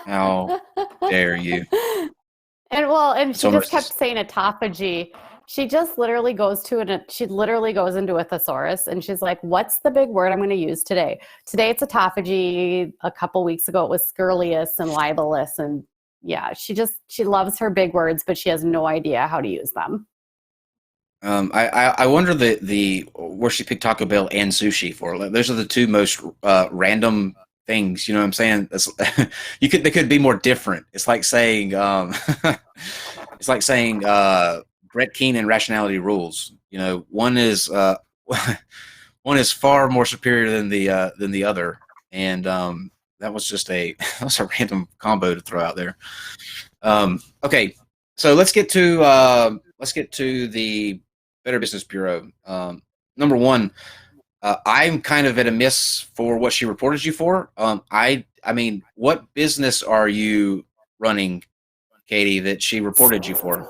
How dare you? And she So just kept saying autophagy. She just literally goes into a thesaurus and she's like, what's the big word I'm going to use today? Today it's autophagy. A couple weeks ago it was scurrilous and libelous. And yeah, she loves her big words, but she has no idea how to use them. I wonder the where she picked Taco Bell and sushi for. Like, those are the two most random things. You know what I'm saying? They could be more different. It's like saying Brett Keane and Rationality Rules. You know, one is one is far more superior than the other, and that was just that was a random combo to throw out there. Okay, so let's get to the Better Business Bureau. Number one, I'm kind of at a miss for what she reported you for. I mean, what business are you running, Katie, that she reported you for?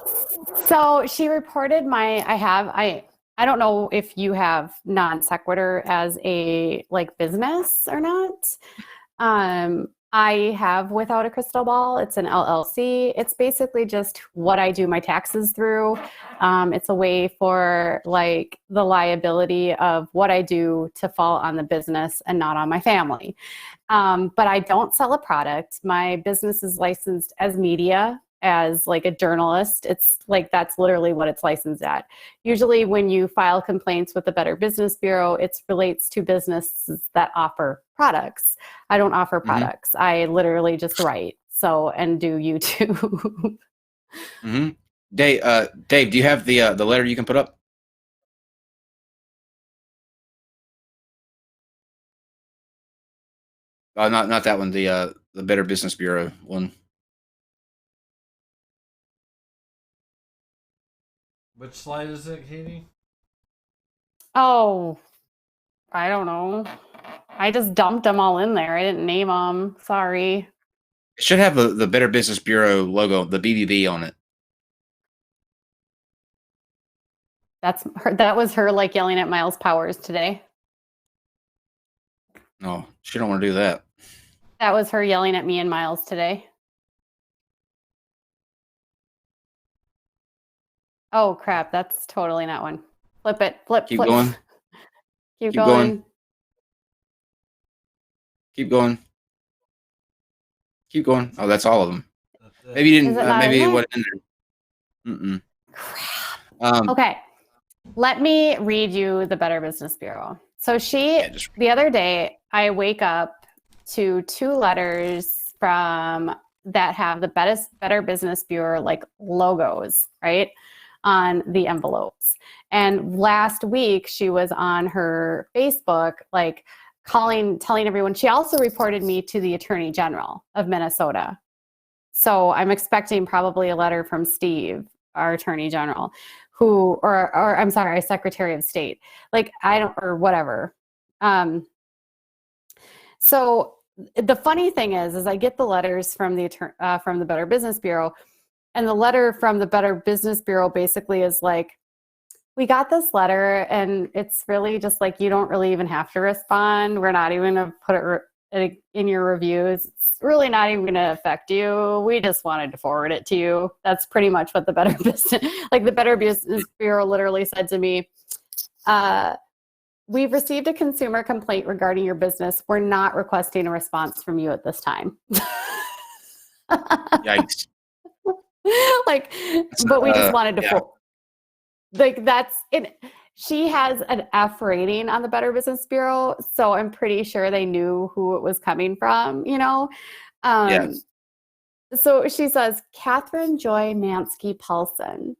So she reported I don't know if you have NonSequitur as a like business or not. I have Without a Crystal Ball. It's an LLC. It's basically just what I do my taxes through. It's a way for like the liability of what I do to fall on the business and not on my family. But I don't sell a product. My business is licensed as media, as like a journalist. It's like that's literally what it's licensed at. Usually when you file complaints with the Better Business Bureau, it relates to businesses that offer products. I don't offer products. I literally just write. So, and do YouTube. Dave, do you have the letter you can put up? Not that one. The Better Business Bureau one. Which slide is it, Katie? Oh, I don't know. I just dumped them all in there. I didn't name them. Sorry. It should have the Better Business Bureau logo, the BBB on it. That was her like yelling at Miles Powers today. No, she don't want to do that. That was her yelling at me and Miles today. Oh crap, that's totally not one. Flip it. Flip. Keep going. Keep going. Keep going. Keep going. Oh, that's all of them. That's it. Maybe you Is didn't. it not Maybe in it there? wasn't in there. Mm-mm. Crap. Okay. Let me read you the Better Business Bureau. So the other day, I wake up to 2 letters that have the Better Business Bureau like logos, right, on the envelopes. And last week, she was on her Facebook, like telling everyone. She also reported me to the Attorney General of Minnesota. So I'm expecting probably a letter from Steve, our Attorney General, or I'm sorry, Secretary of State, like or whatever. So the funny thing is I get the letters from the Better Business Bureau, and the letter from the Better Business Bureau basically is like, we got this letter, and it's really just like, you don't really even have to respond. We're not even going to put it in your reviews. It's really not even going to affect you. We just wanted to forward it to you. That's pretty much what the Better Business Bureau literally said to me. We've received a consumer complaint regarding your business. We're not requesting a response from you at this time. Yikes. But we just wanted to that's it. She has an F rating on the Better Business Bureau, so I'm pretty sure they knew who it was coming from, Yes. So she says, Catherine Joy Mansky Paulson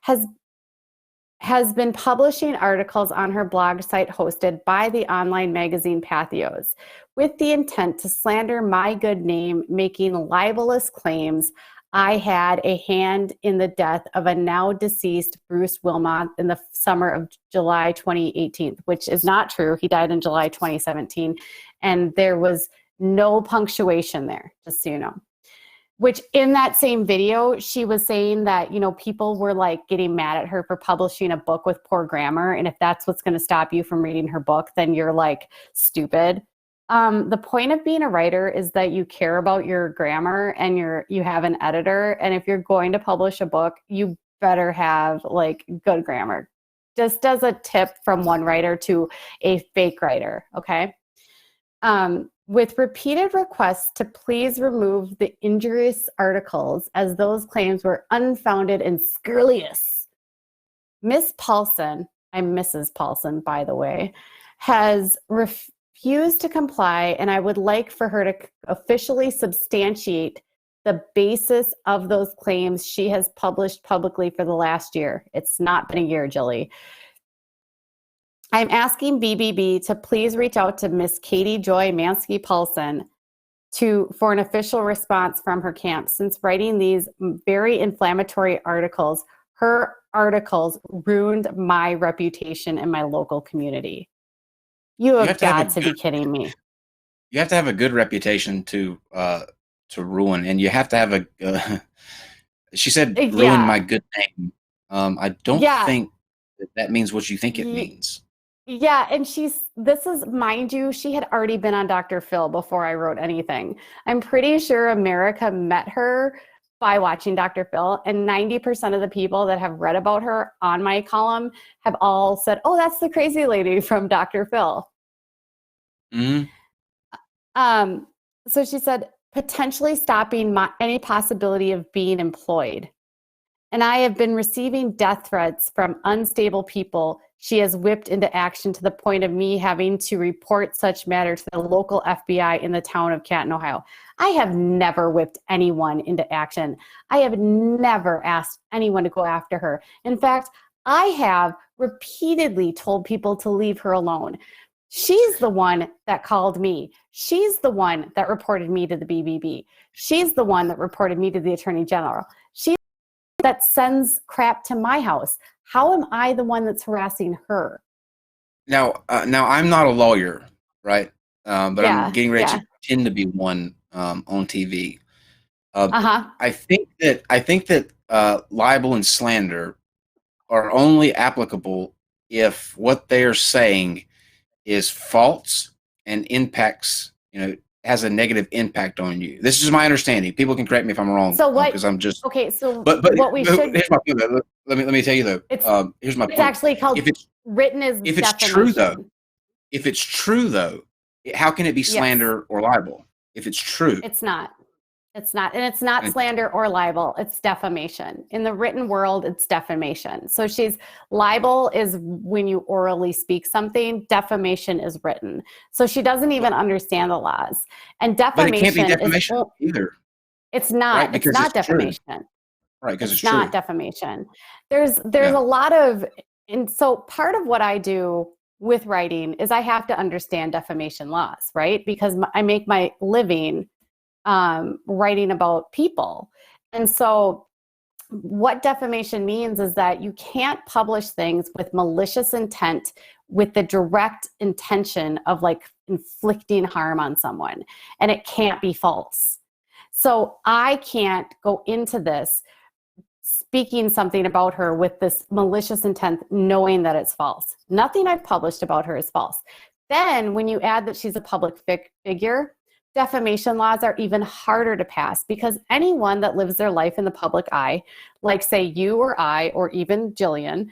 has been publishing articles on her blog site hosted by the online magazine Pathos with the intent to slander my good name, making libelous claims I had a hand in the death of a now deceased Bruce Wilmot in the summer of July 2018, which is not true. He died in July 2017, and there was no punctuation there, just so you know. Which in that same video, she was saying that, people were like getting mad at her for publishing a book with poor grammar. And if that's what's going to stop you from reading her book, then you're like stupid. The point of being a writer is that you care about your grammar and you have an editor. And if you're going to publish a book, you better have like good grammar. Just as a tip from one writer to a fake writer, okay? With repeated requests to please remove the injurious articles as those claims were unfounded and scurrilous. Miss Paulson, I'm Mrs. Paulson, by the way, has refused to comply, and I would like for her to officially substantiate the basis of those claims she has published publicly for the last year. It's not been a year, Jilly. I'm asking BBB to please reach out to Miss Katie Joy Mansky Paulson for an official response from her camp. Since writing these very inflammatory articles, her articles ruined my reputation in my local community. You have got to be kidding me. You have to have a good reputation to ruin, and you have to have a. She said, "Ruin my good name." I don't think that means what you think it means. Yeah, and this is, mind you, she had already been on Dr. Phil before I wrote anything. I'm pretty sure America met her by watching Dr. Phil, and 90% of the people that have read about her on my column have all said, oh, that's the crazy lady from Dr. Phil. Mm-hmm. So she said, potentially stopping any possibility of being employed. And I have been receiving death threats from unstable people she has whipped into action to the point of me having to report such matter to the local FBI in the town of Canton, Ohio. I have never whipped anyone into action. I have never asked anyone to go after her. In fact, I have repeatedly told people to leave her alone. She's the one that called me. She's the one that reported me to the BBB. She's the one that reported me to the Attorney General. She's that sends crap to my house. How am I the one that's harassing her? Now I'm not a lawyer, right? But I'm getting ready to pretend to be one on TV. I think that libel and slander are only applicable if what they're saying is false and impacts, has a negative impact on you. This is my understanding. People can correct me if I'm wrong. So what? Because I'm just okay. So but what we should. Here's my point, though. Let me tell you though. Here's my point. It's actually called written as if it's true though. If it's true though, how can it be slander or libel? If it's true, it's not. It's not, and it's not slander or libel. It's defamation. In the written world, it's defamation. So libel is when you orally speak something. Defamation is written. So she doesn't even understand the laws. And defamation, but it can't be defamation either. It's not. Right? Because it's not it's true. defamation. Right? Because it's not true. Defamation. There's a lot of, and so part of what I do with writing is I have to understand defamation laws, right? Because I make my living writing about people. And so what defamation means is that you can't publish things with malicious intent, with the direct intention of like inflicting harm on someone. And it can't be false. So I can't go into this speaking something about her with this malicious intent, knowing that it's false. Nothing I've published about her is false. Then when you add that she's a public figure, defamation laws are even harder to pass, because anyone that lives their life in the public eye, like say you or I, or even Jillian,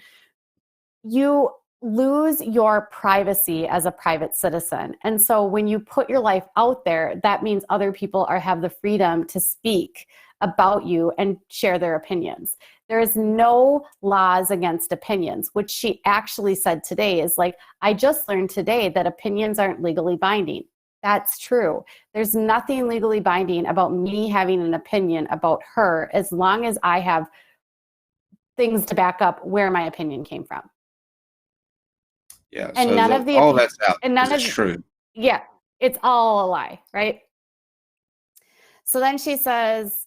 you lose your privacy as a private citizen. And so when you put your life out there, that means other people have the freedom to speak about you and share their opinions. There is no laws against opinions, which she actually said today is like, I just learned today that opinions aren't legally binding. That's true. There's nothing legally binding about me having an opinion about her, as long as I have things to back up where my opinion came from. Yeah. And so none of the all that's out. and none of it's true. Yeah, it's all a lie, right? So then she says,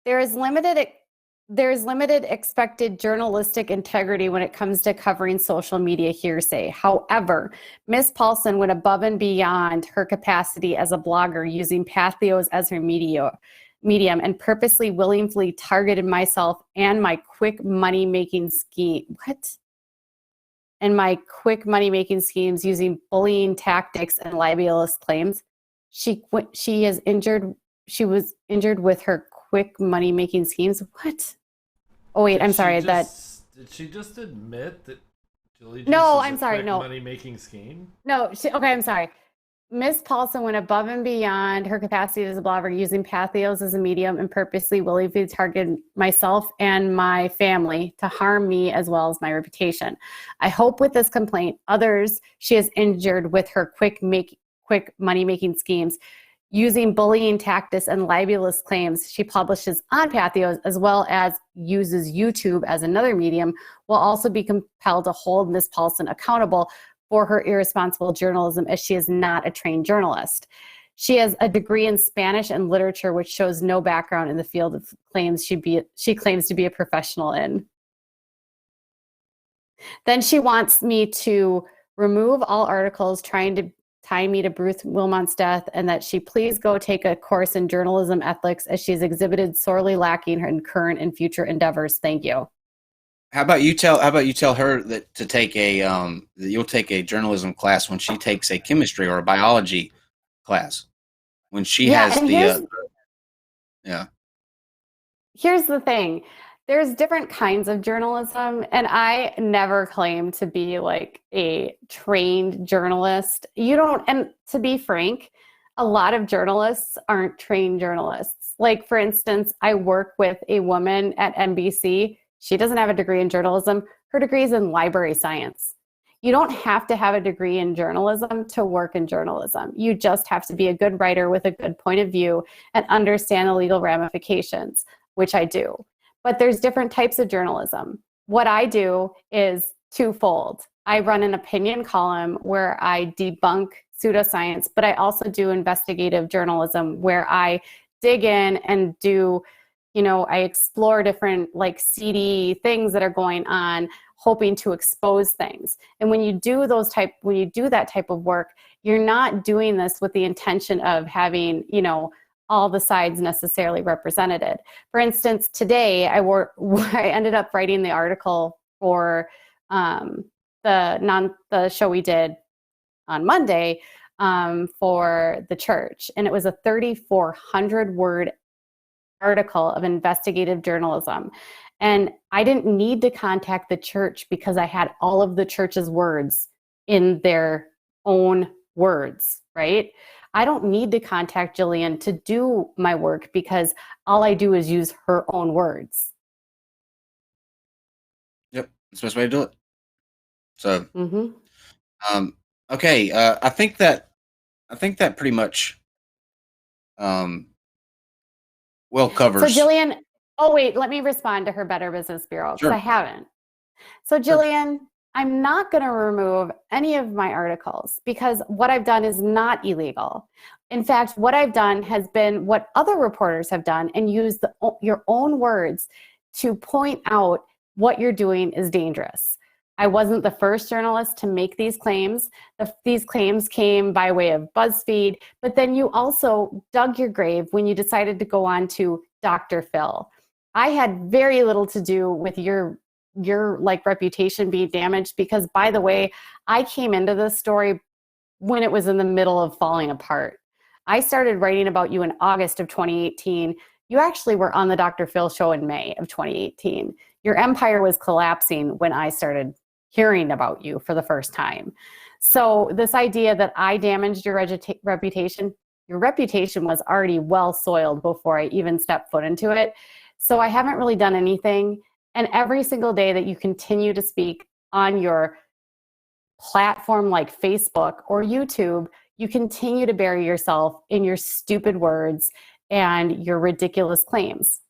there's limited expected journalistic integrity when it comes to covering social media hearsay. However, Ms. Paulson went above and beyond her capacity as a blogger, using Pathos as her medium, and purposely, willingly targeted myself and my quick money-making scheme. What? And my quick money-making schemes using bullying tactics and libelous claims. She was injured with her quick money-making schemes. What? Oh wait, I'm sorry. Did she just admit that Jilly money-making scheme? No, okay, I'm sorry. Miss Paulson went above and beyond her capacity as a blogger, using Pathos as a medium and purposely, willingly targeted myself and my family to harm me as well as my reputation. I hope with this complaint, others she has injured with her quick money-making schemes, using bullying tactics and libelous claims she publishes on Pathos, as well as uses YouTube as another medium, will also be compelled to hold Ms. Paulson accountable for her irresponsible journalism, as she is not a trained journalist. She has a degree in Spanish and literature, which shows no background in the field of claims she claims to be a professional in. Then she wants me to remove all articles trying to tie me to Bruce Wilmot's death, and that she please go take a course in journalism ethics, as she's exhibited sorely lacking in current and future endeavors. Thank you. How about you tell her that to take that you'll take a journalism class when she takes a chemistry or a biology class, when she has Here's the thing. There's different kinds of journalism, and I never claim to be like a trained journalist. And to be frank, a lot of journalists aren't trained journalists. Like, for instance, I work with a woman at NBC. She doesn't have a degree in journalism. Her degree is in library science. You don't have to have a degree in journalism to work in journalism. You just have to be a good writer with a good point of view and understand the legal ramifications, which I do. But there's different types of journalism. What I do is twofold. I run an opinion column where I debunk pseudoscience, but I also do investigative journalism where I dig in and do, I explore different like seedy things that are going on, hoping to expose things. And when you do that type of work, you're not doing this with the intention of having, all the sides necessarily represented. For instance, today I ended up writing the article for the show we did on Monday for the church, and it was a 3,400 word article of investigative journalism. And I didn't need to contact the church because I had all of the church's words in their own words, right? I don't need to contact Jillian to do my work because all I do is use her own words. Yep, that's the best way to do it. So, mm-hmm. Okay, I think that pretty much well covers. So Jillian, oh wait, let me respond to her Better Business Bureau because Sure. I haven't. So Jillian, I'm not going to remove any of my articles because what I've done is not illegal. In fact, what I've done has been what other reporters have done and used your own words to point out what you're doing is dangerous. I wasn't the first journalist to make these claims. These claims came by way of BuzzFeed, but then you also dug your grave when you decided to go on to Dr. Phil. I had very little to do with your like reputation being damaged because, by the way, I came into this story when it was in the middle of falling apart. I started writing about you in August of 2018. You actually were on the Dr. Phil show in May of 2018. Your empire was collapsing when I started hearing about you for the first time. So this idea that I damaged your reputation, your reputation was already well soiled before I even stepped foot into it. So I haven't really done anything. And every single day that you continue to speak on your platform like Facebook or YouTube, you continue to bury yourself in your stupid words and your ridiculous claims.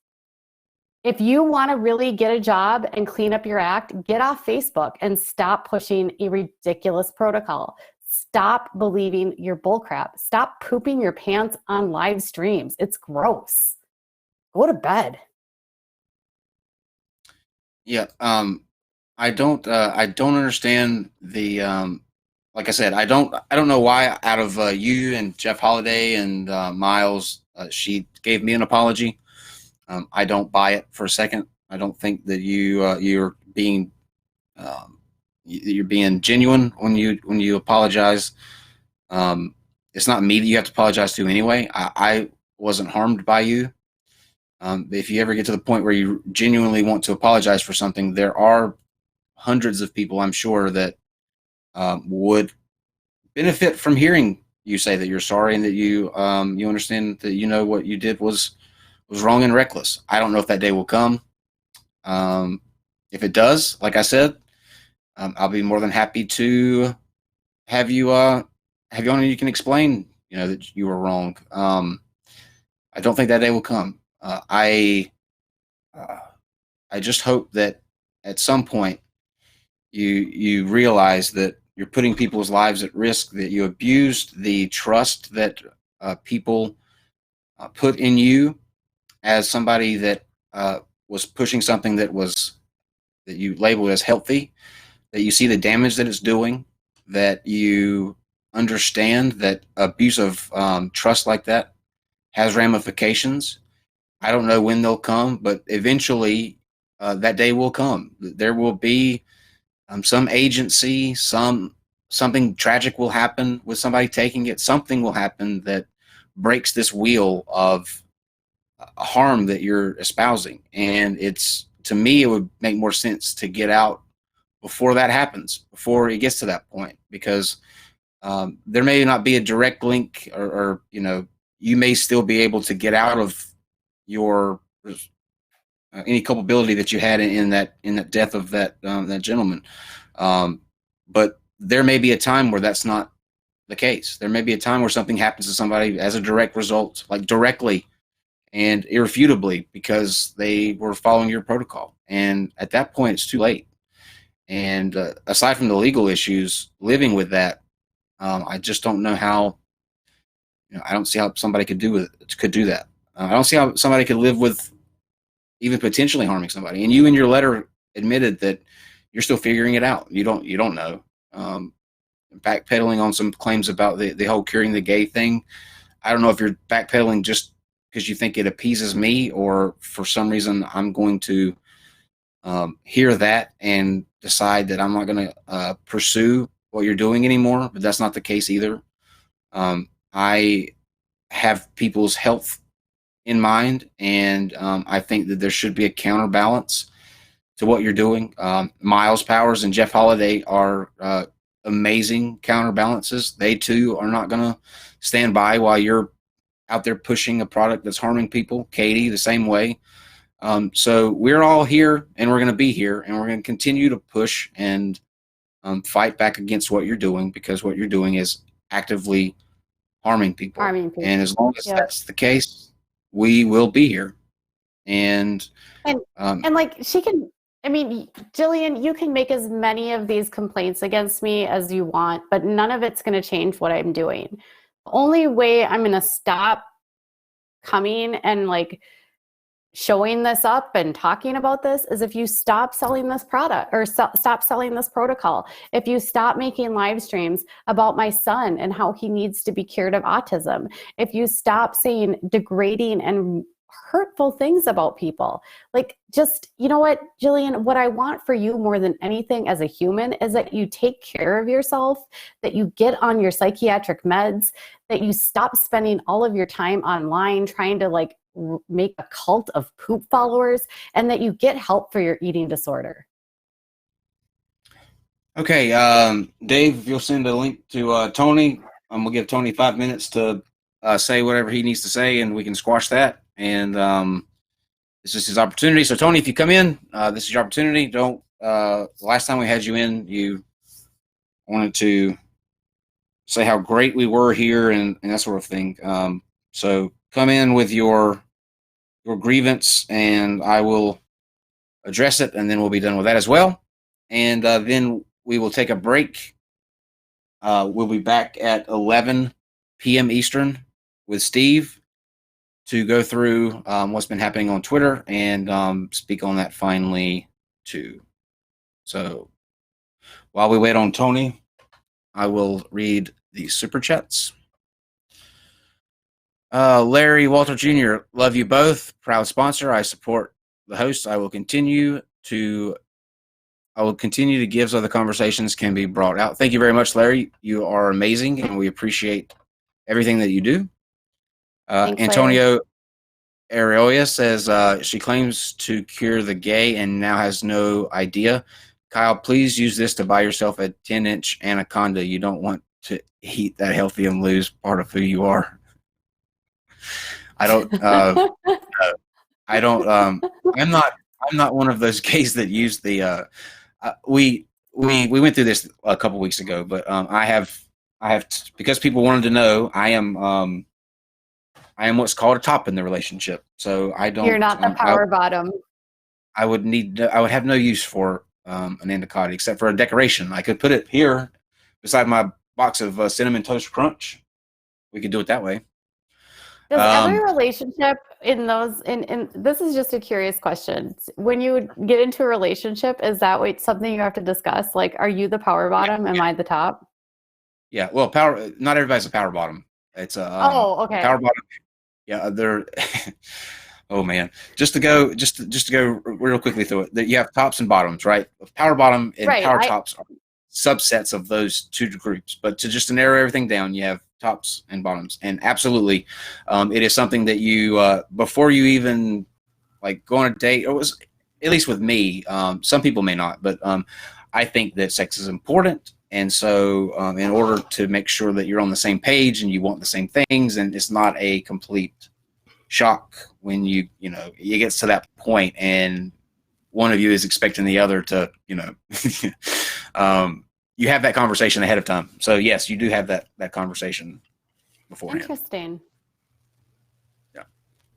If you want to really get a job and clean up your act, get off Facebook and stop pushing a ridiculous protocol. Stop believing your bullcrap. Stop pooping your pants on live streams. It's gross. Go to bed. Yeah, I don't understand the like I said, I don't know why out of you and Jeff Holiday and Miles, she gave me an apology. I don't buy it for a second. I don't think that you're being genuine when you apologize. It's not me that you have to apologize to anyway. I wasn't harmed by you. If you ever get to the point where you genuinely want to apologize for something, there are hundreds of people, I'm sure, that would benefit from hearing you say that you're sorry and that you understand that what you did was wrong and reckless. I don't know if that day will come. If it does, like I said, I'll be more than happy to have you on and you can explain that you were wrong. I don't think that day will come. I just hope that at some point you realize that you're putting people's lives at risk, that you abused the trust that people put in you as somebody that was pushing something that you labeled as healthy, that you see the damage that it's doing, that you understand that abuse of trust like that has ramifications. I don't know when they'll come, but eventually that day will come. There will be some agency, something tragic will happen with somebody taking it. Something will happen that breaks this wheel of harm that you're espousing. And to me, it would make more sense to get out before that happens, before it gets to that point, because there may not be a direct link or you may still be able to get out of your any culpability that you had in that death of that gentleman. But there may be a time where that's not the case. There may be a time where something happens to somebody as a direct result, like directly and irrefutably, because they were following your protocol. And at that point, it's too late. And aside from the legal issues, living with that, I just don't know how. I don't see how somebody could do that. I don't see how somebody could live with even potentially harming somebody. And you in your letter admitted that you're still figuring it out. You don't know. Backpedaling on some claims about the whole curing the gay thing. I don't know if you're backpedaling just because you think it appeases me, or for some reason I'm going to hear that and decide that I'm not going to pursue what you're doing anymore. But that's not the case either. I have people's health in mind, and I think that there should be a counterbalance to what you're doing. Miles Powers and Jeff Holiday are amazing counterbalances. They too are not going to stand by while you're out there pushing a product that's harming people. Katie, the same way. So we're all here, and we're going to be here, and we're going to continue to push and fight back against what you're doing, because what you're doing is actively harming people. And as long as that's the case, we will be here. And like she can, I mean, Jillian, you can make as many of these complaints against me as you want, but none of it's going to change what I'm doing. The only way I'm going to stop coming and like showing this up and talking about this is if you stop selling this product, or stop selling this protocol. If you stop making live streams about my son and how he needs to be cured of autism. If you stop saying degrading and hurtful things about people. Like, just, you know what, Jillian, what I want for you more than anything as a human is that you take care of yourself, that you get on your psychiatric meds, that you stop spending all of your time online trying to like make a cult of poop followers, and that you get help for your eating disorder. Okay, Dave, if you'll send a link to Tony, we'll give Tony 5 minutes to say whatever he needs to say, and we can squash that. And this is his opportunity. So, Tony, if you come in, this is your opportunity. Don't. Last time we had you in, you wanted to say how great we were here and that sort of thing. So come in with your grievance, and I will address it, and then we'll be done with that as well. And then we will take a break. We'll be back at 11 p.m. Eastern with Steve to go through what's been happening on Twitter and speak on that finally too. So while we wait on Tony, I will read the super chats. Larry Walter Jr., love you both. Proud sponsor. I support the host. I will continue to give so the conversations can be brought out. Thank you very much, Larry. You are amazing, and we appreciate everything that you do. Thanks, Antonio Arroyo says she claims to cure the gay and now has no idea. Kyle, please use this to buy yourself a 10-inch anaconda. You don't want to eat that healthy and lose part of who you are. I'm not one of those gays that use the we went through this a couple weeks ago, but I have because people wanted to know, I am what's called a top in the relationship. So I don't. You're not the power bottom. I would have no use for an anaconda except for a decoration. I could put it here beside my box of Cinnamon Toast Crunch. We could do it that way. Does every relationship in this is just a curious question. When you get into a relationship, is that something you have to discuss? Like, are you the power bottom? Am I the top? Yeah. Well, not everybody's a power bottom. It's a okay. Power bottom. Yeah, they're. Oh man, just to go real quickly through it. You have tops and bottoms, right? Power bottom and power tops are subsets of those two groups. But to just narrow everything down, you have tops and bottoms, and absolutely, it is something that you before you even like go on a date. It was, at least with me. Some people may not, but I think that sex is important. And so in order to make sure that you're on the same page and you want the same things, and it's not a complete shock when you get to that point and one of you is expecting the other to, you have that conversation ahead of time. So yes, you do have that conversation beforehand. Interesting. Yeah.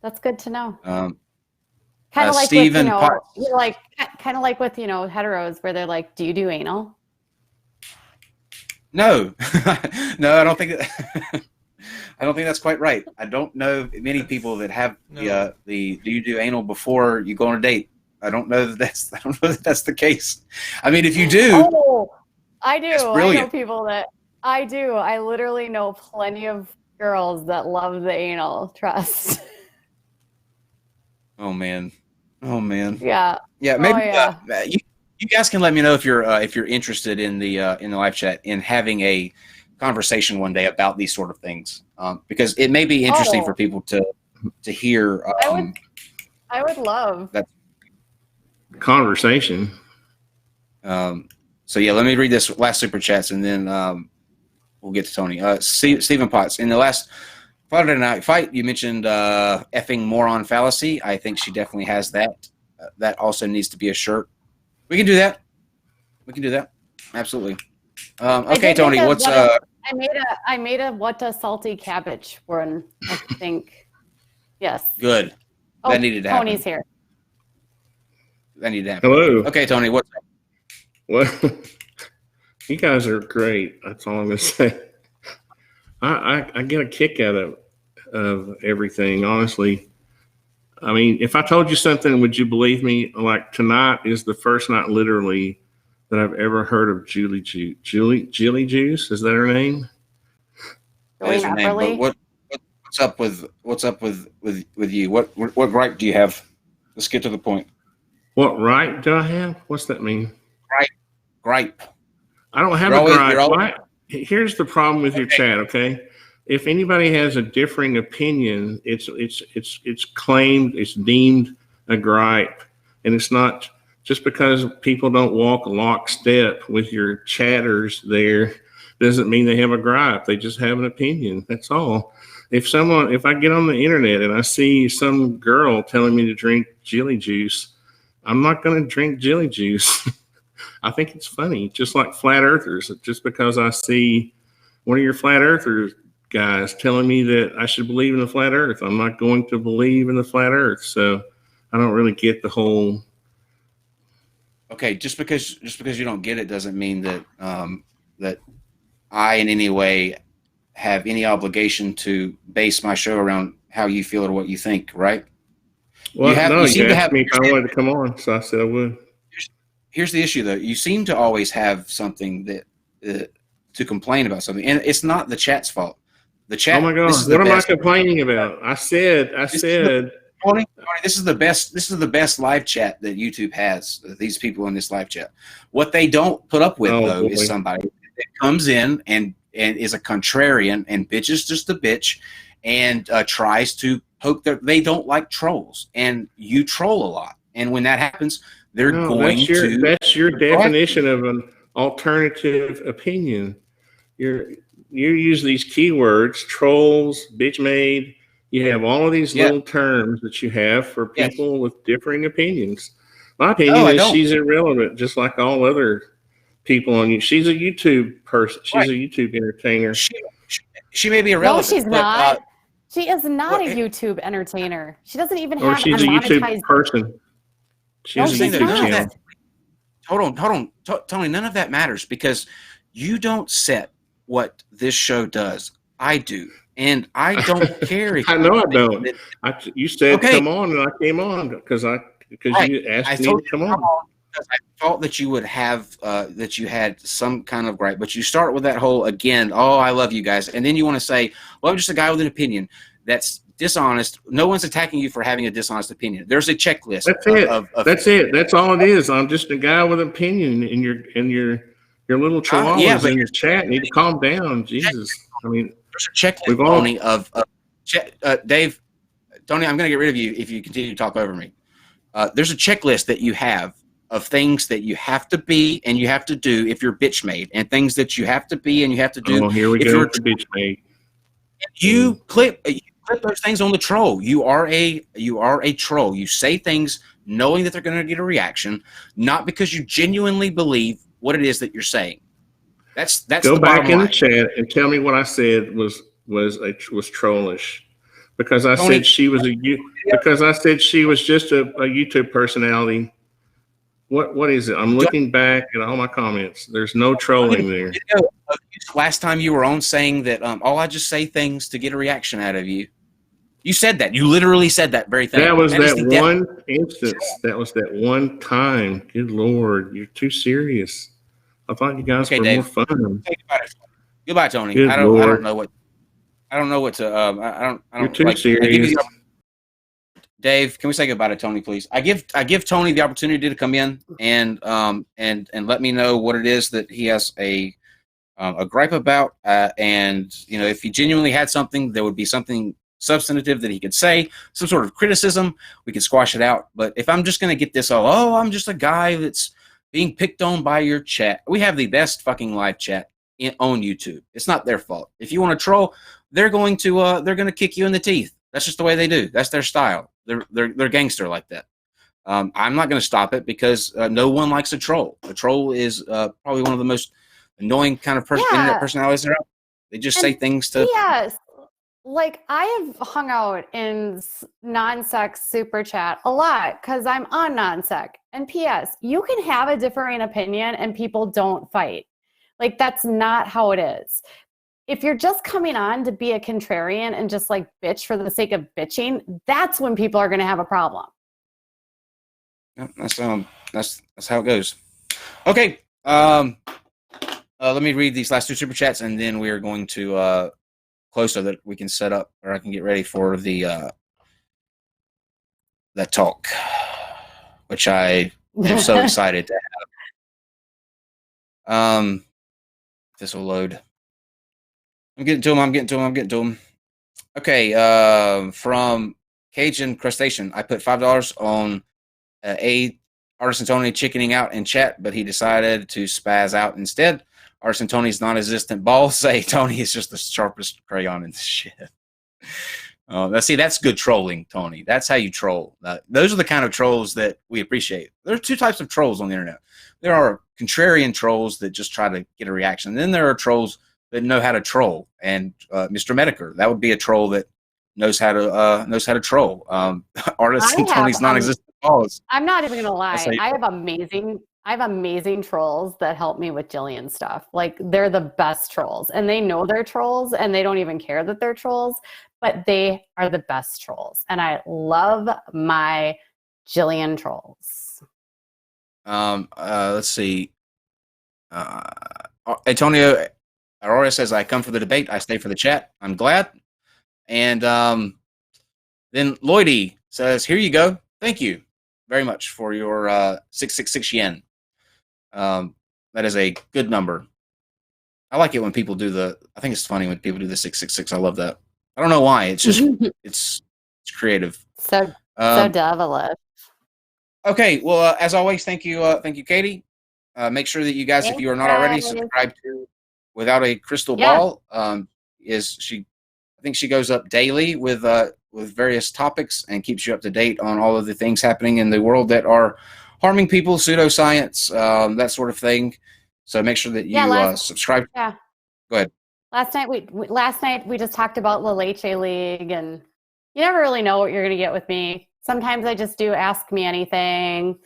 That's good to know. Kind of like Stephen with, kind of like with, heteros where they're like, do you do anal? No, no, I don't think that. I don't think that's quite right. I don't know many people that have the do you do anal before you go on a date? I don't know that that's the case. I mean, if you do, I do. I know people that I do. I literally know plenty of girls that love the anal. Trust. Oh man. Yeah. Yeah. Maybe you guys can let me know if you're interested in the live chat in having a conversation one day about these sort of things, because it may be interesting for people to hear. I would love that conversation. So yeah, let me read this last super chats, and then we'll get to Tony. Stephen Potts, in the last Friday Night Fight, you mentioned effing moron fallacy. I think she definitely has that. That also needs to be a shirt. We can do that. Absolutely. Okay, Tony, what's I made a what a salty cabbage one, I think. Yes. Good. That needed to happen. Tony's here. That needed to happen. Hello. Okay, Tony, what's up? Well, you guys are great. That's all I'm going to say. I get a kick out of everything, honestly. I mean, if I told you something, would you believe me? Like, tonight is the first night, literally, that I've ever heard of Jilly Juice. Is that her name? That is her name. But what's up with you? What gripe do you have? Let's get to the point. What right do I have? What's that mean? Gripe. I don't have a gripe. Here's the problem with your chat, okay? If anybody has a differing opinion, it's claimed, it's deemed a gripe, and it's not just because people don't walk lockstep with your chatters there doesn't mean they have a gripe. They just have an opinion. That's all. If I get on the internet and I see some girl telling me to drink Jilly juice, I'm not going to drink Jilly juice. I think it's funny, just like flat earthers. Just because I see one of your flat earthers guys telling me that I should believe in the flat earth, I'm not going to believe in the flat earth. So I don't really get the whole. Okay, just because you don't get it doesn't mean that that I in any way have any obligation to base my show around how you feel or what you think, right? Well, you asked me if I wanted to come on, so I said I would. Here's the issue, though. You seem to always have something that to complain about something, and it's not the chat's fault. The chat. Oh my God! What am I complaining about? I said. Tony, this is the best. This is the best live chat that YouTube has. These people in this live chat. What they don't put up with is somebody that comes in and is a contrarian and bitches just a bitch, and tries to poke their. They don't like trolls, and you troll a lot. And when that happens, they're going to. That's your definition of an alternative opinion. You use these keywords: trolls, bitch made. You have all of these little terms that you have for people with differing opinions. My opinion is she's irrelevant, just like all other people on you. She's a YouTube person. She's a YouTube entertainer. She may be irrelevant. No, she's not. She is not a YouTube entertainer. She doesn't even have she's a YouTube person. She's a YouTube channel. Hold on, Tony. None of that matters because you don't set what this show does. I do. And I don't care. I know I don't. You said come on, and I came on because you asked me to come on. Because I thought that you would have that you had some kind of gripe, but you start with that whole again. Oh, I love you guys, and then you want to say, "Well, I'm just a guy with an opinion." That's dishonest. No one's attacking you for having a dishonest opinion. There's a checklist. That's it. That's it. That's all it is. I'm just a guy with an opinion, and your little chihuahuas in your chat need to calm down. Jesus, I mean. There's a checklist, Tony, Dave. Tony, I'm going to get rid of you if you continue to talk over me. There's a checklist that you have of things that you have to be and you have to do if you're bitch made, and things that you have to be and you have to do. Oh, here we go with the bitch made. You clip those things on the troll. You are a troll. You say things knowing that they're going to get a reaction, not because you genuinely believe what it is that you're saying. That's go back in the chat and tell me what I said was trollish, because I said she was just a YouTube personality. What is it? I'm looking back at all my comments. There's no trolling there. Last time you were on saying that I just say things to get a reaction out of you. You said that. You literally said that very thing. That was that one instance. That was that one time. Good Lord, you're too serious. I thought you guys were more fun. Goodbye, Tony. Good I don't know what to. You're too serious. Dave, can we say goodbye to Tony, please? I give Tony the opportunity to come in and let me know what it is that he has a gripe about. And if he genuinely had something, there would be something substantive that he could say, some sort of criticism. We could squash it out. But if I'm just going to get this I'm just a guy that's being picked on by your chat. We have the best fucking live chat on YouTube. It's not their fault. If you want to troll, they're going to kick you in the teeth. That's just the way they do. That's their style. They're gangster like that. I'm not going to stop it because no one likes a troll. A troll is probably one of the most annoying kind of internet personalities there are. They just say things to. Yes. Like, I have hung out in non-sec super chat a lot because I'm on non-sec. And P.S., you can have a differing opinion and people don't fight. Like, that's not how it is. If you're just coming on to be a contrarian and just like bitch for the sake of bitching, that's when people are going to have a problem. Yeah, that's how it goes. Okay. Let me read these last two super chats and then we are going to close so that we can set up or I can get ready for the that talk, which I am so excited to have. This will load. I'm getting to them. Okay, from Cajun Crustacean, I put $5 on Artisan Tony chickening out in chat, but he decided to spaz out instead. Artisan Tony's non-existent balls say Tony is just the sharpest crayon in the shed. See, that's good trolling, Tony. That's how you troll. Those are the kind of trolls that we appreciate. There are two types of trolls on the internet. There are contrarian trolls that just try to get a reaction. And then there are trolls that know how to troll. And Mr. Mediker, that would be a troll that knows how to troll. Artisan Tony's non-existent balls. I'm not even gonna lie. I have amazing trolls that help me with Jillian stuff. Like, they're the best trolls, and they know they're trolls, and they don't even care that they're trolls, but they are the best trolls, and I love my Jillian trolls. Let's see. Antonio Aurora says, "I come for the debate. I stay for the chat. I'm glad." And then Lloydie says, "Here you go. Thank you very much for your 666 yen. That is a good number. I like it when people do I think it's funny when people do the 666. I love that. I don't know why. It's just it's creative. So devilish. Okay. Well, as always, thank you, Katie. Make sure that you guys, if you are not already, subscribe to Without a Crystal Ball. I think she goes up daily with various topics and keeps you up to date on all of the things happening in the world that are harming people, pseudoscience, that sort of thing. So make sure that you subscribe. Yeah. Go ahead. Last night we just talked about La Leche League, and you never really know what you're going to get with me. Sometimes I just do Ask Me Anything.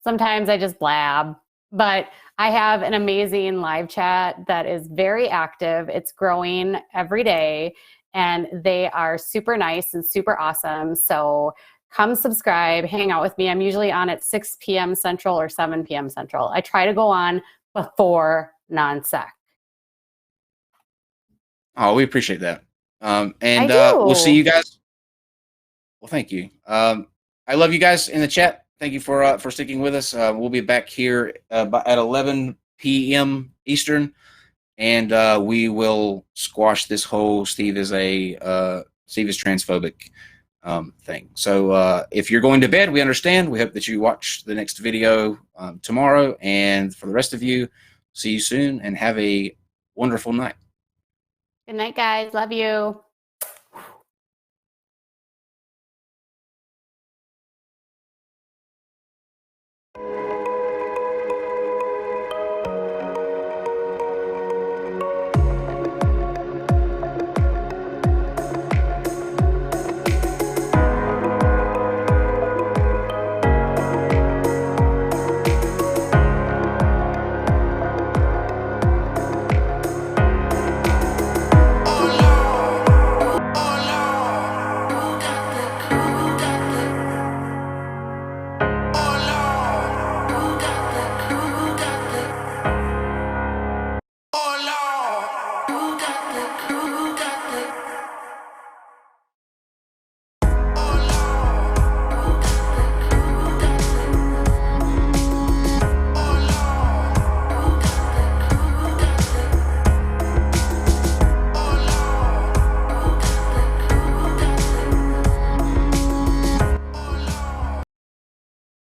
Sometimes I just blab. But I have an amazing live chat that is very active. It's growing every day, and they are super nice and super awesome. So come subscribe, hang out with me. I'm usually on at 6 p.m. Central or 7 p.m. Central. I try to go on before non-sec. Oh, we appreciate that. And we'll see you guys. Well, thank you. I love you guys in the chat. Thank you for sticking with us. We'll be back here at 11 p.m. Eastern, and we will squash this whole Steve is transphobic thing. So if you're going to bed, we understand. We hope that you watch the next video tomorrow. And for the rest of you, see you soon and have a wonderful night. Good night, guys. Love you.